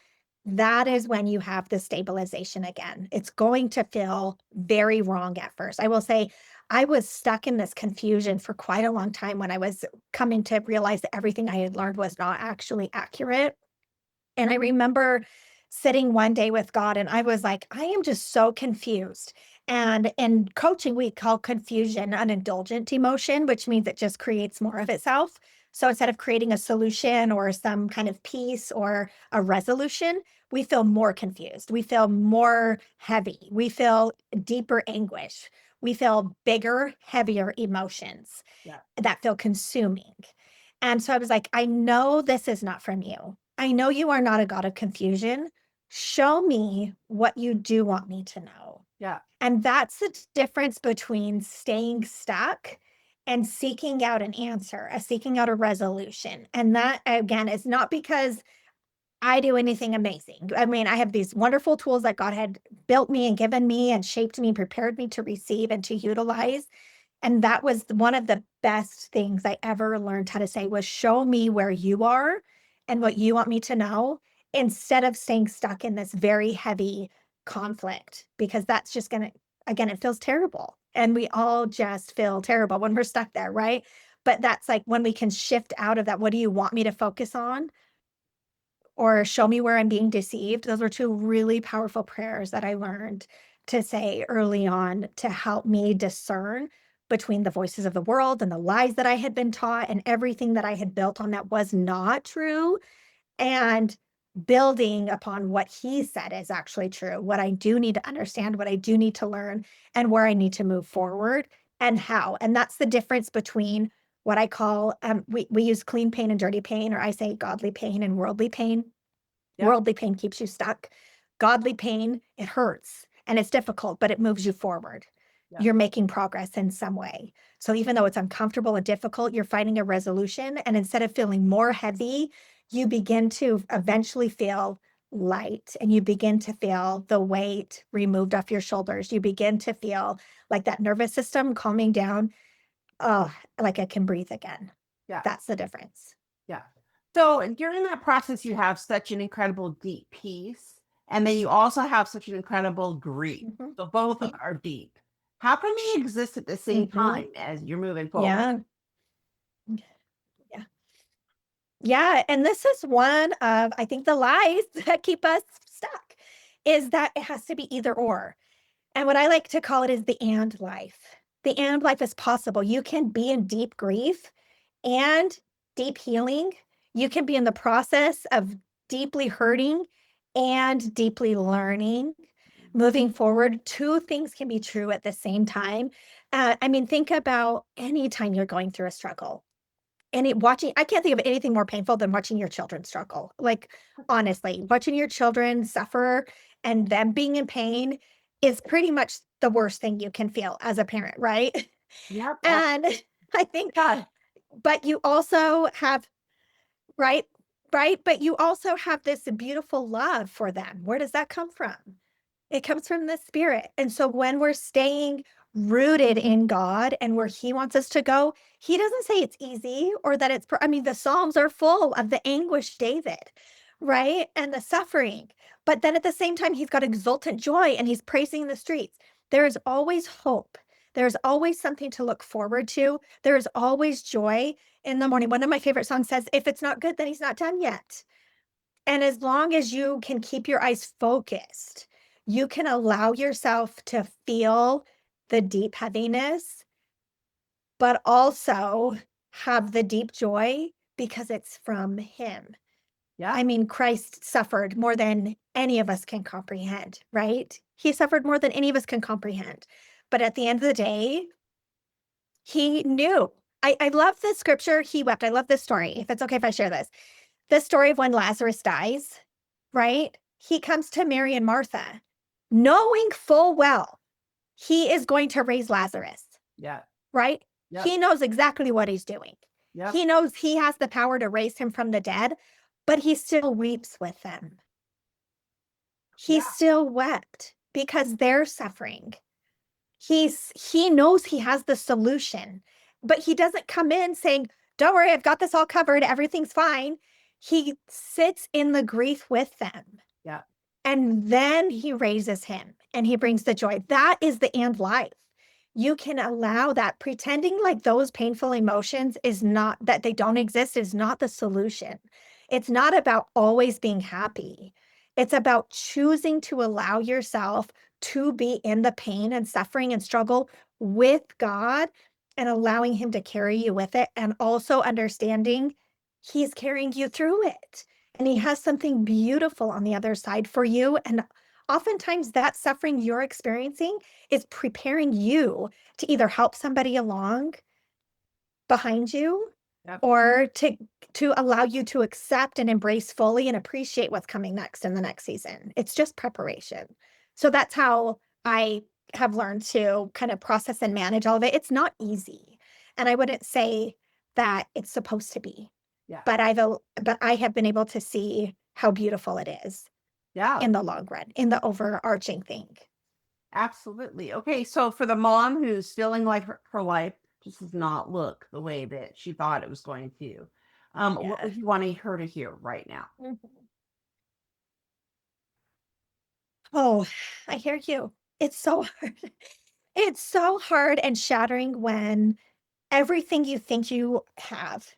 [SPEAKER 2] that is when you have the stabilization again. It's going to feel very wrong at first. I will say, I was stuck in this confusion for quite a long time when I was coming to realize that everything I had learned was not actually accurate. And I remember sitting one day with God and I was like, I am just so confused. And in coaching, we call confusion an indulgent emotion, which means it just creates more of itself. So instead of creating a solution or some kind of peace or a resolution, we feel more confused. We feel more heavy. We feel deeper anguish. We feel bigger, heavier emotions
[SPEAKER 1] Yeah.
[SPEAKER 2] that feel consuming. And so I was like, I know this is not from you. I know you are not a God of confusion. Show me what you do want me to know.
[SPEAKER 1] Yeah.
[SPEAKER 2] And that's the difference between staying stuck and seeking out an answer, seeking out a resolution. And that, again, is not because I do anything amazing. I mean, I have these wonderful tools that God had built me and given me and shaped me, prepared me to receive and to utilize. And that was one of the best things I ever learned how to say was show me where you are and what you want me to know instead of staying stuck in this very heavy conflict, because that's just going to, again, it feels terrible. And we all just feel terrible when we're stuck there, right? But that's like when we can shift out of that. What do you want me to focus on? Or show me where I'm being deceived. Those were two really powerful prayers that I learned to say early on to help me discern between the voices of the world and the lies that I had been taught and everything that I had built on that was not true, and building upon what He said is actually true, what I do need to understand, what I do need to learn, and where I need to move forward and how. And that's the difference between what I call, we use clean pain and dirty pain, or I say godly pain and worldly pain.
[SPEAKER 1] Yeah.
[SPEAKER 2] Worldly pain keeps you stuck. Godly pain, it hurts and it's difficult, but it moves you forward.
[SPEAKER 1] Yeah.
[SPEAKER 2] You're making progress in some way. So even though it's uncomfortable and difficult, you're finding a resolution. And instead of feeling more heavy, you begin to eventually feel light and you begin to feel the weight removed off your shoulders. You begin to feel like that nervous system calming down. Oh, like I can breathe again.
[SPEAKER 1] Yeah.
[SPEAKER 2] That's the difference.
[SPEAKER 1] Yeah. So during that process, you have such an incredible deep peace, and then you also have such an incredible grief.
[SPEAKER 2] Mhm.
[SPEAKER 1] So both
[SPEAKER 2] Yeah.
[SPEAKER 1] are deep. How can they exist at the same
[SPEAKER 2] Mhm.
[SPEAKER 1] time as you're moving forward?
[SPEAKER 2] Yeah. Yeah. Yeah, and this is one of, I think, the lies that keep us stuck, is that it has to be either or. And what I like to call it is the and life. The and life is possible. You can be in deep grief and deep healing. You can be in the process of deeply hurting and deeply learning. Moving forward, two things can be true at the same time. I mean, think about any time you're going through a struggle. I can't think of anything more painful than watching your children struggle. Like, honestly, watching your children suffer and them being in pain is pretty much the worst thing you can feel as a parent, right?
[SPEAKER 1] Yep.
[SPEAKER 2] And I think,
[SPEAKER 1] Yeah.
[SPEAKER 2] but you also have, right, right, but you also have this beautiful love for them. Where does that come from? It comes from the Spirit. And so when we're staying rooted in God and where He wants us to go, He doesn't say it's easy or that it's, I mean, the Psalms are full of the anguish, David, right? And the suffering. But then at the same time, He's got exultant joy and He's praising the streets. There is always hope. There's always something to look forward to. There is always joy in the morning. One of my favorite songs says, if it's not good, then He's not done yet. And as long as you can keep your eyes focused, you can allow yourself to feel the deep heaviness, but also have the deep joy because it's from Him.
[SPEAKER 1] Yeah.
[SPEAKER 2] I mean, Christ suffered more than any of us can comprehend, right? He suffered more than any of us can comprehend. But at the end of the day, He knew. I love this scripture. He wept. I love this story. If it's okay if I share this, the story of when Lazarus dies, right? He comes to Mary and Martha, knowing full well he is going to raise Lazarus,
[SPEAKER 1] Yeah.
[SPEAKER 2] right?
[SPEAKER 1] Yep.
[SPEAKER 2] He knows exactly what he's doing.
[SPEAKER 1] Yep.
[SPEAKER 2] He knows he has the power to raise him from the dead, but he still weeps with them. He
[SPEAKER 1] Yeah.
[SPEAKER 2] still wept because they're suffering. He knows he has the solution, but he doesn't come in saying, "Don't worry, I've got this all covered, everything's fine." He sits in the grief with them,
[SPEAKER 1] Yeah.
[SPEAKER 2] and then he raises him and he brings the joy. That is the and life. You can allow that. Pretending like those painful emotions is not, that they don't exist, is not the solution. It's not about always being happy. It's about choosing to allow yourself to be in the pain and suffering and struggle with God and allowing Him to carry you with it, and also understanding He's carrying you through it. And He has something beautiful on the other side for you. And oftentimes, that suffering you're experiencing is preparing you to either help somebody along behind you
[SPEAKER 1] Yep.
[SPEAKER 2] or to allow you to accept and embrace fully and appreciate what's coming next in the next season. It's just preparation. So that's how I have learned to kind of process and manage all of it. It's not easy. And I wouldn't say that it's supposed to be,
[SPEAKER 1] Yeah.
[SPEAKER 2] but but I have been able to see how beautiful it is
[SPEAKER 1] Yeah.
[SPEAKER 2] in the long run, in the overarching thing.
[SPEAKER 1] Absolutely. Okay. So for the mom who's feeling like her life just does not look the way that she thought it was going to, what
[SPEAKER 2] Yeah.
[SPEAKER 1] would you want her to hear right now?
[SPEAKER 2] Mhm. Oh, I hear you. It's so hard. It's so hard and shattering when everything you think you have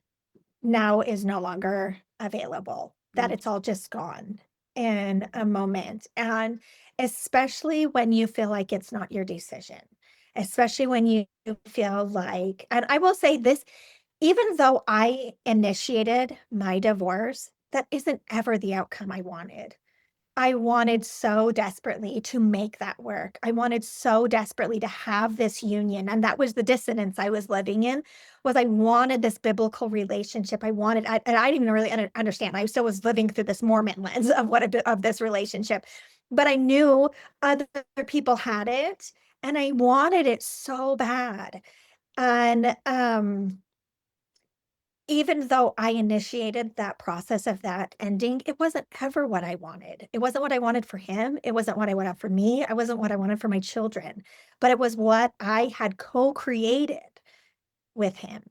[SPEAKER 2] now is no longer available, that
[SPEAKER 1] Mm.
[SPEAKER 2] it's all just gone in a moment. And especially when you feel like it's not your decision, especially when you feel like, and I will say this, even though I initiated my divorce, that isn't ever the outcome I wanted. I wanted so desperately to make that work. I wanted so desperately to have this union, and that was the dissonance I was living in, was I wanted this biblical relationship. And I didn't even really understand. I still was living through this Mormon lens of what of this relationship, but I knew other people had it, and I wanted it so bad. And even though I initiated that process of that ending, it wasn't ever what I wanted. It wasn't what I wanted for him. It wasn't what I wanted for me. It wasn't what I wanted for my children, but it was what I had co-created with him.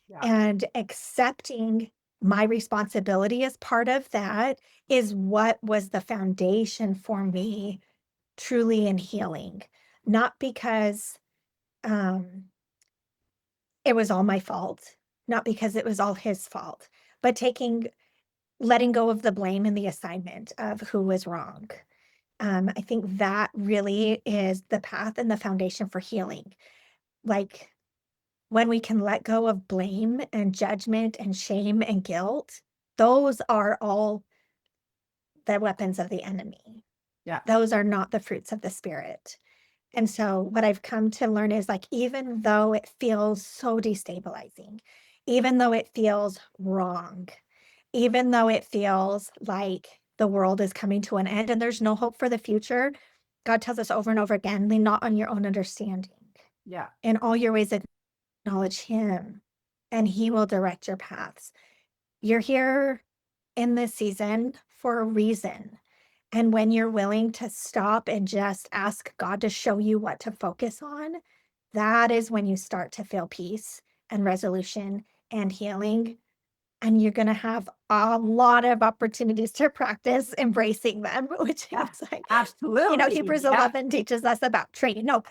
[SPEAKER 1] Yeah.
[SPEAKER 2] And accepting my responsibility as part of that is what was the foundation for me truly in healing. Not because um, it was all my fault, not because it was all his fault, but letting go of the blame and the assignment of who was wrong. I think that really is the path and the foundation for healing. Like when we can let go of blame and judgment and shame and guilt, those are all the weapons of the enemy.
[SPEAKER 1] Yeah.
[SPEAKER 2] Those are not the fruits of the spirit. And so what I've come to learn is like, even though it feels so destabilizing, even though it feels wrong, even though it feels like the world is coming to an end and there's no hope for the future, God tells us over and over again, lean not on your own understanding.
[SPEAKER 1] Yeah.
[SPEAKER 2] In all your ways, acknowledge him, and he will direct your paths. You're here in this season for a reason. And when you're willing to stop and just ask God to show you what to focus on, that is when you start to feel peace and resolution and healing. And you're going to have a lot of opportunities to practice embracing them, which
[SPEAKER 1] Yeah.
[SPEAKER 2] is like,
[SPEAKER 1] Absolutely.
[SPEAKER 2] Hebrews
[SPEAKER 1] Yeah.
[SPEAKER 2] 11 teaches us about training. No,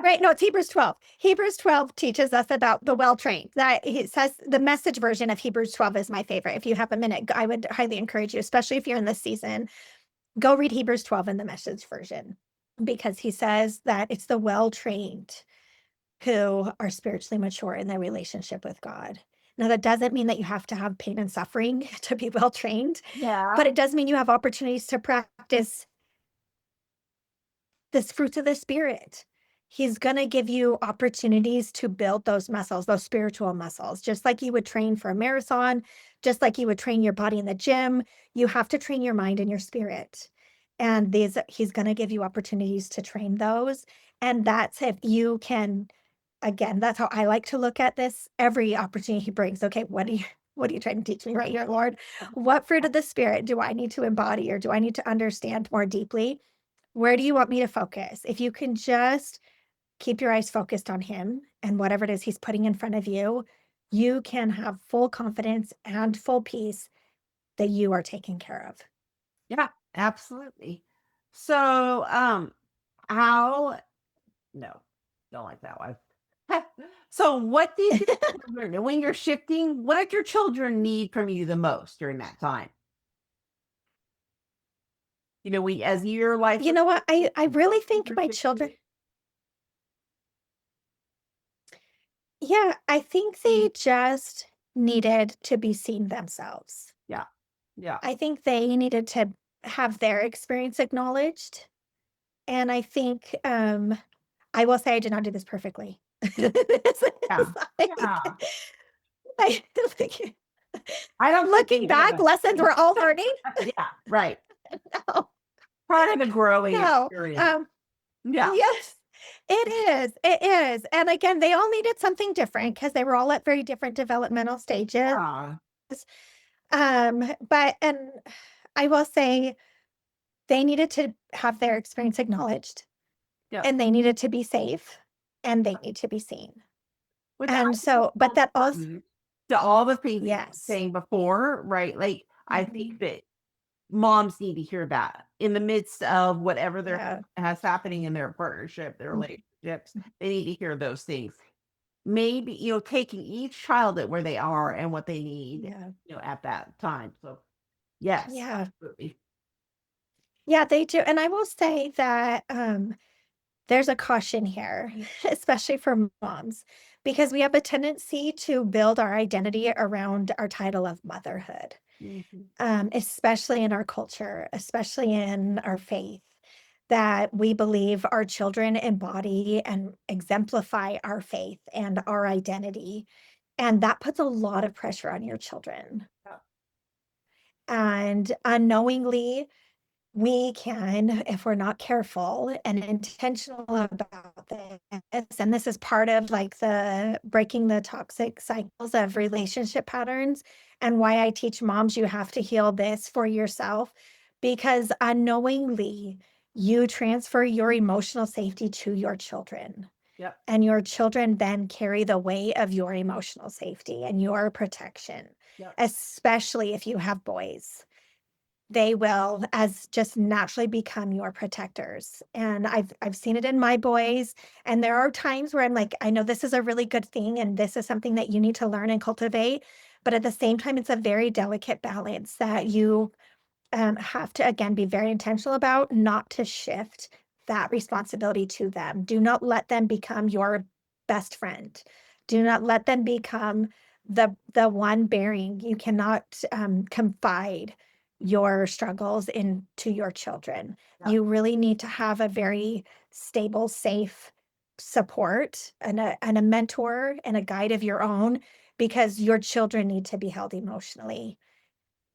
[SPEAKER 2] right. No, it's Hebrews 12. Hebrews 12 teaches us about the well trained. That he says the message version of Hebrews 12 is my favorite. If you have a minute, I would highly encourage you, especially if you're in this season, go read Hebrews 12 in the message version because he says that it's the well trained who are spiritually mature in their relationship with God. Now, that doesn't mean that you have to have pain and suffering to be well trained,
[SPEAKER 1] Yeah.
[SPEAKER 2] but it does mean you have opportunities to practice this fruits of the spirit. He's going to give you opportunities to build those muscles, those spiritual muscles, just like you would train for a marathon, just like you would train your body in the gym. You have to train your mind and your spirit. And he's going to give you opportunities to train those. And that's if you can, again, that's how I like to look at this. Every opportunity he brings. Okay, what are you trying to teach me right here, Lord? What fruit of the spirit do I need to embody or do I need to understand more deeply? Where do you want me to focus? If you can just keep your eyes focused on him and whatever it is he's putting in front of you, you can have full confidence and full peace that you are taken care of.
[SPEAKER 1] Yeah. Absolutely. So, how, no, don't like that one. So, what did your children, when you're shifting, what did your children need from you the most during that time? We as your life
[SPEAKER 2] You
[SPEAKER 1] was
[SPEAKER 2] know what? I really think
[SPEAKER 1] you're
[SPEAKER 2] my children,
[SPEAKER 1] shifting.
[SPEAKER 2] yeah, I think they just needed to be seen themselves.
[SPEAKER 1] Yeah. Yeah.
[SPEAKER 2] I think they needed to have their experience acknowledged. And I think I will say I did not do this perfectly.
[SPEAKER 1] Yeah.
[SPEAKER 2] It's like,
[SPEAKER 1] Yeah.
[SPEAKER 2] I like
[SPEAKER 1] I don't think
[SPEAKER 2] looking
[SPEAKER 1] any of
[SPEAKER 2] back,
[SPEAKER 1] us
[SPEAKER 2] lessons
[SPEAKER 1] did.
[SPEAKER 2] we're all learning.
[SPEAKER 1] Yeah, right.
[SPEAKER 2] No,
[SPEAKER 1] Part of the growing
[SPEAKER 2] no.
[SPEAKER 1] experience. Yeah.
[SPEAKER 2] Yes, it is. It is. And again, they all needed something different because they were all at very different developmental stages.
[SPEAKER 1] Yeah.
[SPEAKER 2] But and I will say they needed to have their experience acknowledged
[SPEAKER 1] Yep.
[SPEAKER 2] and they needed to be safe and they need to be seen.
[SPEAKER 1] Which I
[SPEAKER 2] And
[SPEAKER 1] think is
[SPEAKER 2] so,
[SPEAKER 1] so
[SPEAKER 2] but that also,
[SPEAKER 1] important to all the things that you were
[SPEAKER 2] yes.
[SPEAKER 1] saying before, right? Like, I think
[SPEAKER 2] Mhm.
[SPEAKER 1] that moms need to hear that in the midst of whatever there
[SPEAKER 2] Yeah.
[SPEAKER 1] has happening in their partnership, their
[SPEAKER 2] Mhm.
[SPEAKER 1] relationships. They need to hear those things. Maybe, taking each child at where they are and what they need,
[SPEAKER 2] Yeah.
[SPEAKER 1] at that time. So, yes,
[SPEAKER 2] Yeah.
[SPEAKER 1] absolutely.
[SPEAKER 2] Yeah, they do. And I will say that there's a caution here, especially for moms, because we have a tendency to build our identity around our title of motherhood,
[SPEAKER 1] Mhm.
[SPEAKER 2] especially in our culture, especially in our faith, that we believe our children embody and exemplify our faith and our identity. And that puts a lot of pressure on your children.
[SPEAKER 1] Yeah.
[SPEAKER 2] And unknowingly, we can, if we're not careful and intentional about this, and this is part of like the breaking the toxic cycles of relationship patterns, and why I teach moms you have to heal this for yourself, because unknowingly you transfer your emotional safety to your children.
[SPEAKER 1] Yep.
[SPEAKER 2] And your children then carry the weight of your emotional safety and your protection,
[SPEAKER 1] Yep.
[SPEAKER 2] especially if you have boys. They will as just naturally become your protectors. And I've seen it in my boys. And there are times where I'm like, I know this is a really good thing and this is something that you need to learn and cultivate. But at the same time, it's a very delicate balance that you have to, again, be very intentional about not to shift that responsibility to them. Do not let them become your best friend. Do not let them become the one bearing. You cannot confide your struggles into your children.
[SPEAKER 1] Yep.
[SPEAKER 2] You really need to have a very stable, safe support and a mentor and a guide of your own because your children need to be held emotionally,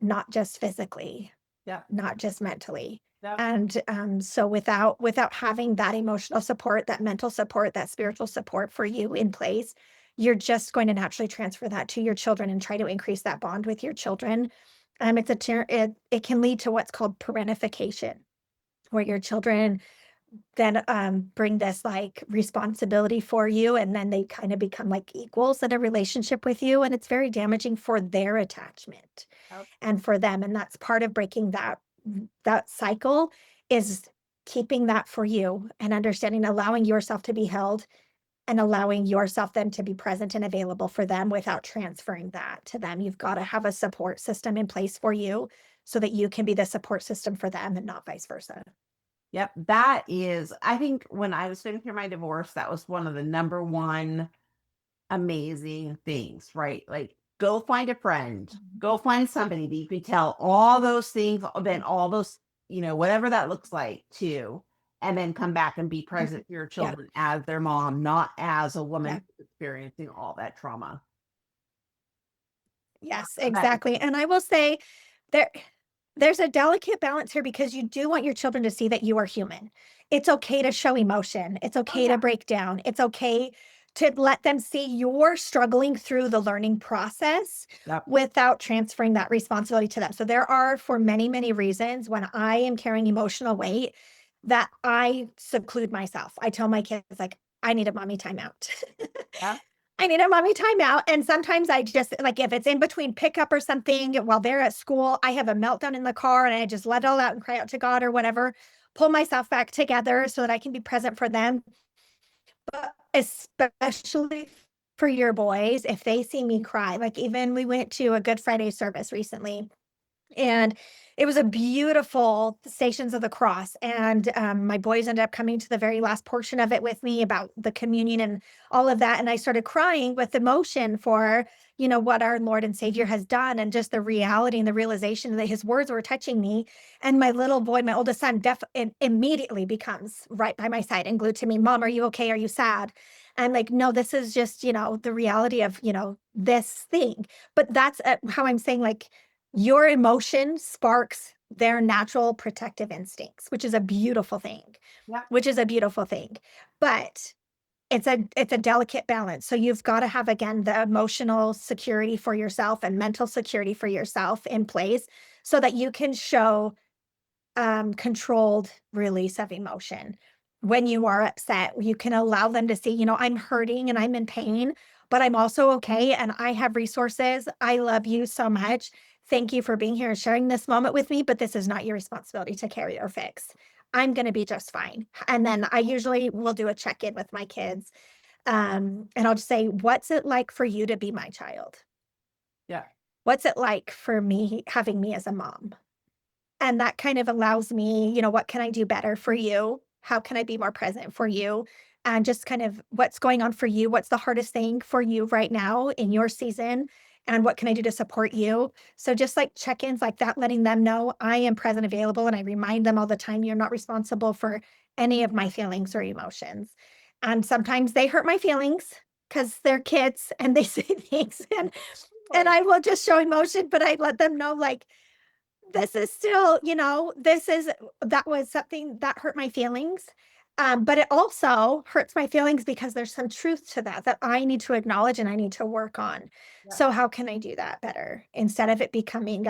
[SPEAKER 2] not just physically,
[SPEAKER 1] Yep.
[SPEAKER 2] not just mentally.
[SPEAKER 1] Yep.
[SPEAKER 2] And so without having that emotional support, that mental support, that spiritual support for you in place, you're just going to naturally transfer that to your children and try to increase that bond with your children. It can lead to what's called parentification, where your children then bring this like responsibility for you, and then they kind of become like equals in a relationship with you, and it's very damaging for their attachment
[SPEAKER 1] Yep.
[SPEAKER 2] and for them. And that's part of breaking that cycle, is keeping that for you and understanding, allowing yourself to be held and allowing yourself then to be present and available for them without transferring that to them. You've got to have a support system in place for you so that you can be the support system for them and not vice versa.
[SPEAKER 1] Yep. That is, I think when I was going through my divorce, that was one of the number one amazing things, right? Like, go find a friend,
[SPEAKER 2] Mhm.
[SPEAKER 1] go find somebody that you can tell all those things, then all those, whatever that looks like too, and then come back and be present
[SPEAKER 2] Mhm.
[SPEAKER 1] for your
[SPEAKER 2] Yeah.
[SPEAKER 1] children as their mom, not as a woman
[SPEAKER 2] Yeah.
[SPEAKER 1] who's experiencing all that trauma.
[SPEAKER 2] Yes,
[SPEAKER 1] That is,
[SPEAKER 2] exactly. And I will say there there's a delicate balance here, because you do want your children to see that you are human. It's okay to show emotion. It's
[SPEAKER 1] oh
[SPEAKER 2] okay
[SPEAKER 1] yeah,
[SPEAKER 2] to break down. It's okay to let them see you're struggling through the learning process
[SPEAKER 1] yep,
[SPEAKER 2] without transferring that responsibility to them. So there are, for many, many reasons, when I am carrying emotional weight, that I seclude myself. I tell my kids, like, I need a mommy timeout.
[SPEAKER 1] yeah,
[SPEAKER 2] I need a mommy timeout. And sometimes I just like, if it's in between pickup or something while they're at school, I have a meltdown in the car and I just let it all out and cry out to God or whatever, pull myself back together so that I can be present for them. But especially for your boys, if they see me cry, like even we went to a Good Friday service recently, and it was a beautiful Stations of the Cross, and, my boys ended up coming to the very last portion of it with me about the communion and all of that, and I started crying with emotion for, what our Lord and Savior has done, and just the reality and the realization that his words were touching me, and my little boy, my oldest son, immediately becomes right by my side and glued to me. "Mom, are you okay? Are you sad?" I'm like, "No, this is just, the reality of, this thing." But that's, how I'm saying, like, your emotion sparks their natural protective instincts, which is a beautiful thing,
[SPEAKER 1] yep,
[SPEAKER 2] which is a beautiful thing. But it's a delicate balance. So you've got to have, again, the emotional security for yourself and mental security for yourself in place so that you can show controlled release of emotion. When you are upset, you can allow them to see, I'm hurting and I'm in pain, but I'm also okay and I have resources. I love you so much. Thank you for being here and sharing this moment with me, but this is not your responsibility to carry or fix. I'm going to be just fine. And then I usually will do a check in with my kids. And I'll just say, what's it like for you to be my child?
[SPEAKER 1] yeah,
[SPEAKER 2] What's it like for me having me as a mom? And that kind of allows me, what can I do better for you? How can I be more present for you? And just kind of what's going on for you? What's the hardest thing for you right now in your season? And what can I do to support you? So just like check-ins like that, letting them know I am present, available, and I remind them all the time you're not responsible for any of my feelings or emotions. And sometimes they hurt my feelings because they're kids and they say things, and
[SPEAKER 1] totally.
[SPEAKER 2] I will just show emotion, but I let them know, like, this is still, this is that was something that hurt my feelings. But it also hurts my feelings because there's some truth to that I need to acknowledge and I need to work on.
[SPEAKER 1] Yeah,
[SPEAKER 2] So how can I do that better instead of it becoming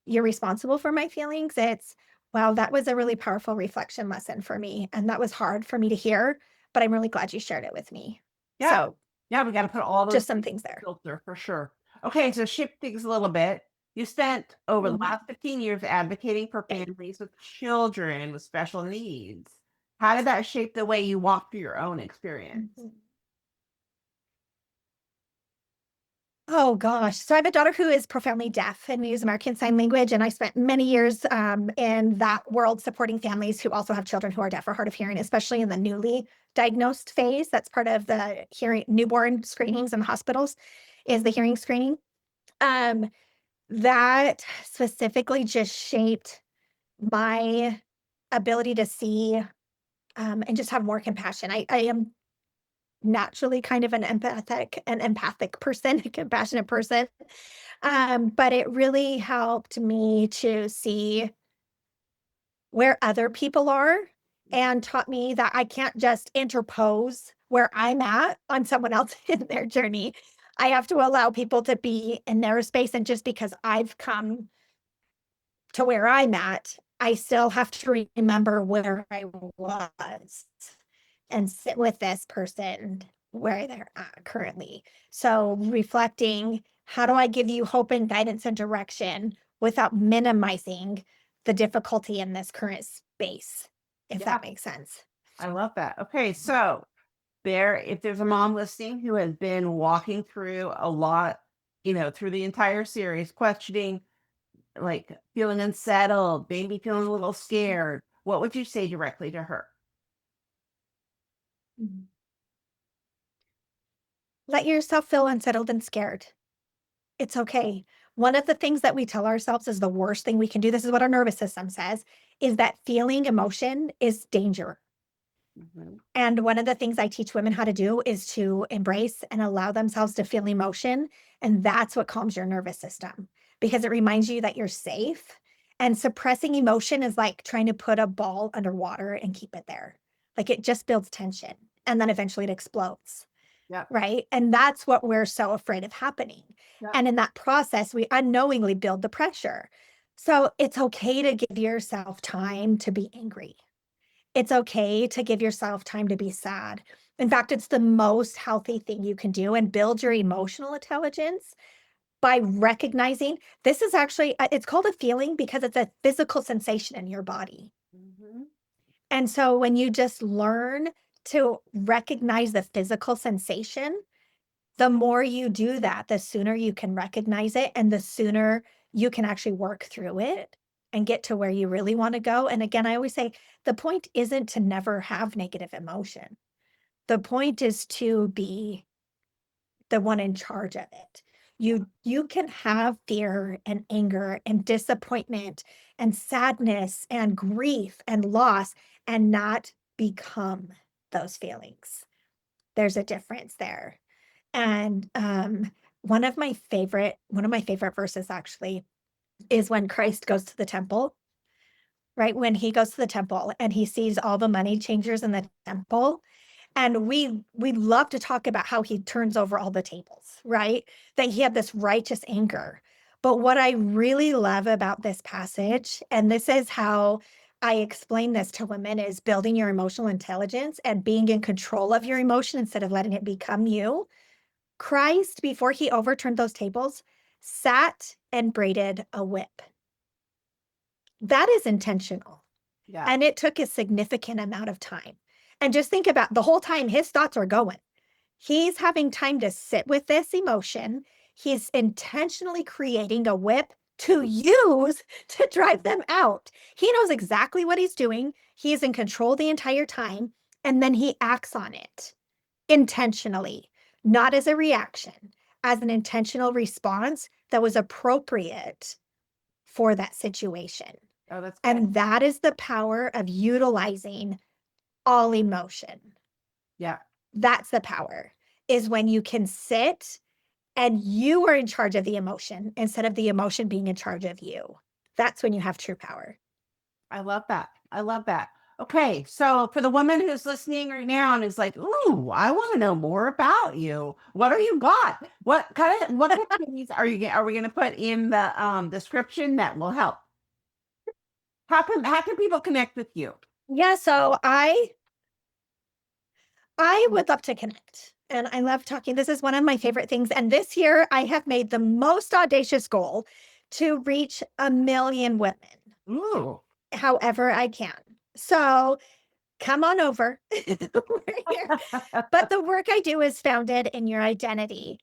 [SPEAKER 2] you're responsible for my feelings? It's, wow, that was a really powerful reflection lesson for me. And that was hard for me to hear, but I'm really glad you shared it with me.
[SPEAKER 1] yeah,
[SPEAKER 2] So
[SPEAKER 1] yeah. We got to put all those
[SPEAKER 2] just some
[SPEAKER 1] things
[SPEAKER 2] things
[SPEAKER 1] in
[SPEAKER 2] there.
[SPEAKER 1] the filter for sure. Okay, so shift things a little bit. You spent over the
[SPEAKER 2] Mhm.
[SPEAKER 1] last 15 years advocating for
[SPEAKER 2] Yay.
[SPEAKER 1] families with children with special needs. How did that shape the way you walk through your own experience?
[SPEAKER 2] Mhm. Oh gosh. So I have a daughter who is profoundly deaf and we use American Sign Language. And I spent many years in that world supporting families who also have children who are deaf or hard of hearing, especially in the newly diagnosed phase. That's part of the hearing newborn screenings in the hospitals is the hearing screening. Um, that specifically just shaped my ability to see and just have more compassion. I am naturally kind of an empathic person, a compassionate person. But it really helped me to see where other people are and taught me that I can't just interpose where I'm at on someone else in their journey. I have to allow people to be in their space. And just because I've come to where I'm at, I still have to remember where I was and sit with this person where they're at currently. So reflecting, how do I give you hope and guidance and direction without minimizing the difficulty in this current space, if
[SPEAKER 1] Yeah,
[SPEAKER 2] that makes sense.
[SPEAKER 1] I love that. Okay, so if there's a mom listening who has been walking through a lot, through the entire series, questioning, like feeling unsettled, maybe feeling a little scared, what would you say directly to her?
[SPEAKER 2] Mhm. Let yourself feel unsettled and scared. It's okay. One of the things that we tell ourselves is the worst thing we can do, this is what our nervous system says, is that feeling emotion is danger.
[SPEAKER 1] Mhm.
[SPEAKER 2] And one of the things I teach women how to do is to embrace and allow themselves to feel emotion. And that's what calms your nervous system because it reminds you that you're safe. And suppressing emotion is like trying to put a ball underwater and keep it there. Like it just builds tension and then eventually it explodes.
[SPEAKER 1] Yep.
[SPEAKER 2] Right. And that's what we're so afraid of happening.
[SPEAKER 1] Yep.
[SPEAKER 2] And in that process, we unknowingly build the pressure. So it's okay to give yourself time to be angry. It's okay to give yourself time to be sad. In fact, it's the most healthy thing you can do and build your emotional intelligence by recognizing this is actually, it's called a feeling because it's a physical sensation in your body.
[SPEAKER 1] Mhm.
[SPEAKER 2] And so when you just learn to recognize the physical sensation, the more you do that, the sooner you can recognize it and the sooner you can actually work through it and get to where you really want to go. And again, I always say the point isn't to never have negative emotion. The point is to be the one in charge of it. You can have fear and anger and disappointment and sadness and grief and loss and not become those feelings. There's a difference there. And one of my favorite verses actually is when Christ goes to the temple, right? When he goes to the temple and he sees all the money changers in the temple. And we love to talk about how he turns over all the tables, right? That he had this righteous anger. But what I really love about this passage, and this is how I explain this to women, is building your emotional intelligence and being in control of your emotion instead of letting it become you. Christ, before he overturned those tables, sat and braided a whip. That is intentional.
[SPEAKER 1] Yeah.
[SPEAKER 2] And it took a significant amount of time. And just think about the whole time his thoughts are going. He's having time to sit with this emotion. He's intentionally creating a whip to use to drive them out. He knows exactly what he's doing. He is in control the entire time. And then he acts on it intentionally, not as a reaction, as an intentional response that was appropriate for that situation.
[SPEAKER 1] Oh, that's good.
[SPEAKER 2] And that is the power of utilizing all emotion.
[SPEAKER 1] Yeah.
[SPEAKER 2] That's the power, is when you can sit and you are in charge of the emotion instead of the emotion being in charge of you. That's when you have true power.
[SPEAKER 1] I love that. I love that. Okay, so for the woman who's listening right now and is like, "Ooh, I want to know more about you. What are you got? What kind of things are we going to put in the description that will help? How can people connect with you?"
[SPEAKER 2] Yeah, so I would love to connect. And I love talking. This is one of my favorite things. And this year I have made the most audacious goal to reach 1 million women,
[SPEAKER 1] Ooh.
[SPEAKER 2] however I can. So come on over. We're here. But the work I do is founded in your identity.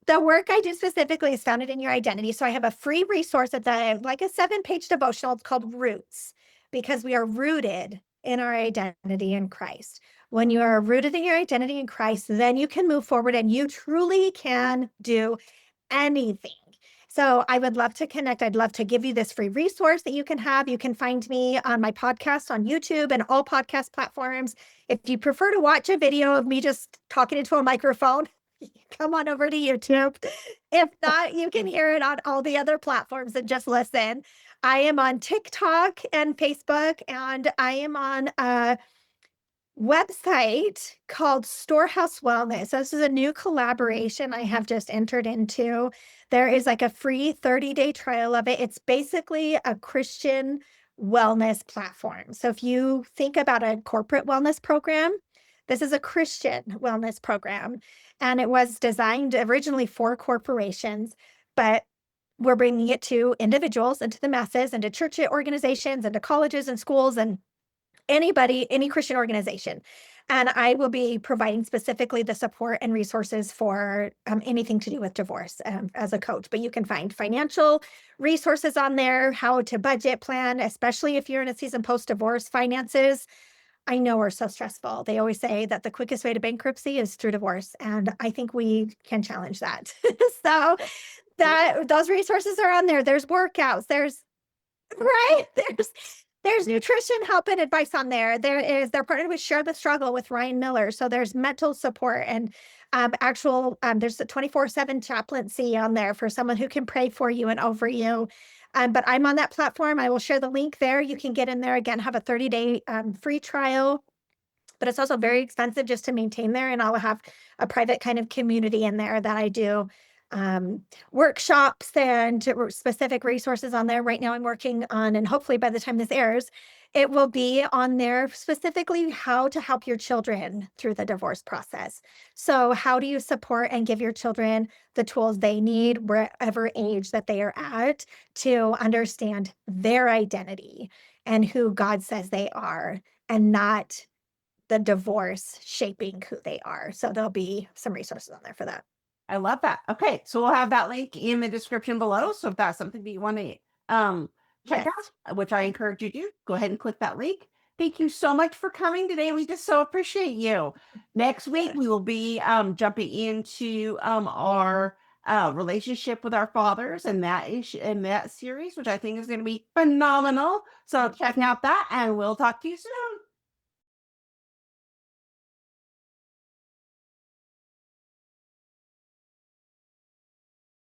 [SPEAKER 2] The work I do specifically is founded in your identity. So I have a free resource that's like a 7-page devotional. It's called Roots because we are rooted in our identity in Christ. When you are rooted in your identity in Christ, then you can move forward and you truly can do anything. So I would love to connect. I'd love to give you this free resource that you can have. You can find me on my podcast on YouTube and all podcast platforms. If you prefer to watch a video of me just talking into a microphone, come on over to YouTube. If not, you can hear it on all the other platforms and just listen. I am on TikTok and Facebook, and I am on website called Storehouse Wellness. This is a new collaboration I have just entered into. There is like a free 30-day trial of it. It's basically a Christian wellness platform. So if you think about a corporate wellness program, this is a Christian wellness program. And it was designed originally for corporations, but we're bringing it to individuals and to the masses and to church organizations and to colleges and schools and anybody, any Christian organization. And I will be providing specifically the support and resources for anything to do with divorce as a coach. But you can find financial resources on there, how to budget plan, especially if you're in a season post divorce. Finances, I know, are so stressful. They always say that the quickest way to bankruptcy is through divorce. And I think we can challenge that. So that those resources are on there. There's workouts, there's right. There's nutrition help and advice on there. They're partnered with Share the Struggle with Ryan Miller. So there's mental support and actual there's a 24/7 chaplaincy on there for someone who can pray for you and over you. But I'm on that platform. I will share the link there. You can get in there again, have a 30-day free trial, but it's also very expensive just to maintain there. And I'll have a private kind of community in there that I do um, workshops and specific resources on there. Right now, I'm working on, and hopefully by the time this airs, it will be on there specifically how to help your children through the divorce process. So, how do you support and give your children the tools they need, wherever age that they are at, to understand their identity and who God says they are, and not the divorce shaping who they are. So there'll be some resources on there for that.
[SPEAKER 1] I love that. Okay, so we'll have that link in the description below. So if that's something that you want to check
[SPEAKER 2] Yes.
[SPEAKER 1] out, which I encourage you to do, go ahead and click that link. Thank you so much for coming today. We just so appreciate you. Next week we will be jumping into our relationship with our fathers and that issue in that series, which I think is going to be phenomenal. So check out that, and we'll talk to you soon.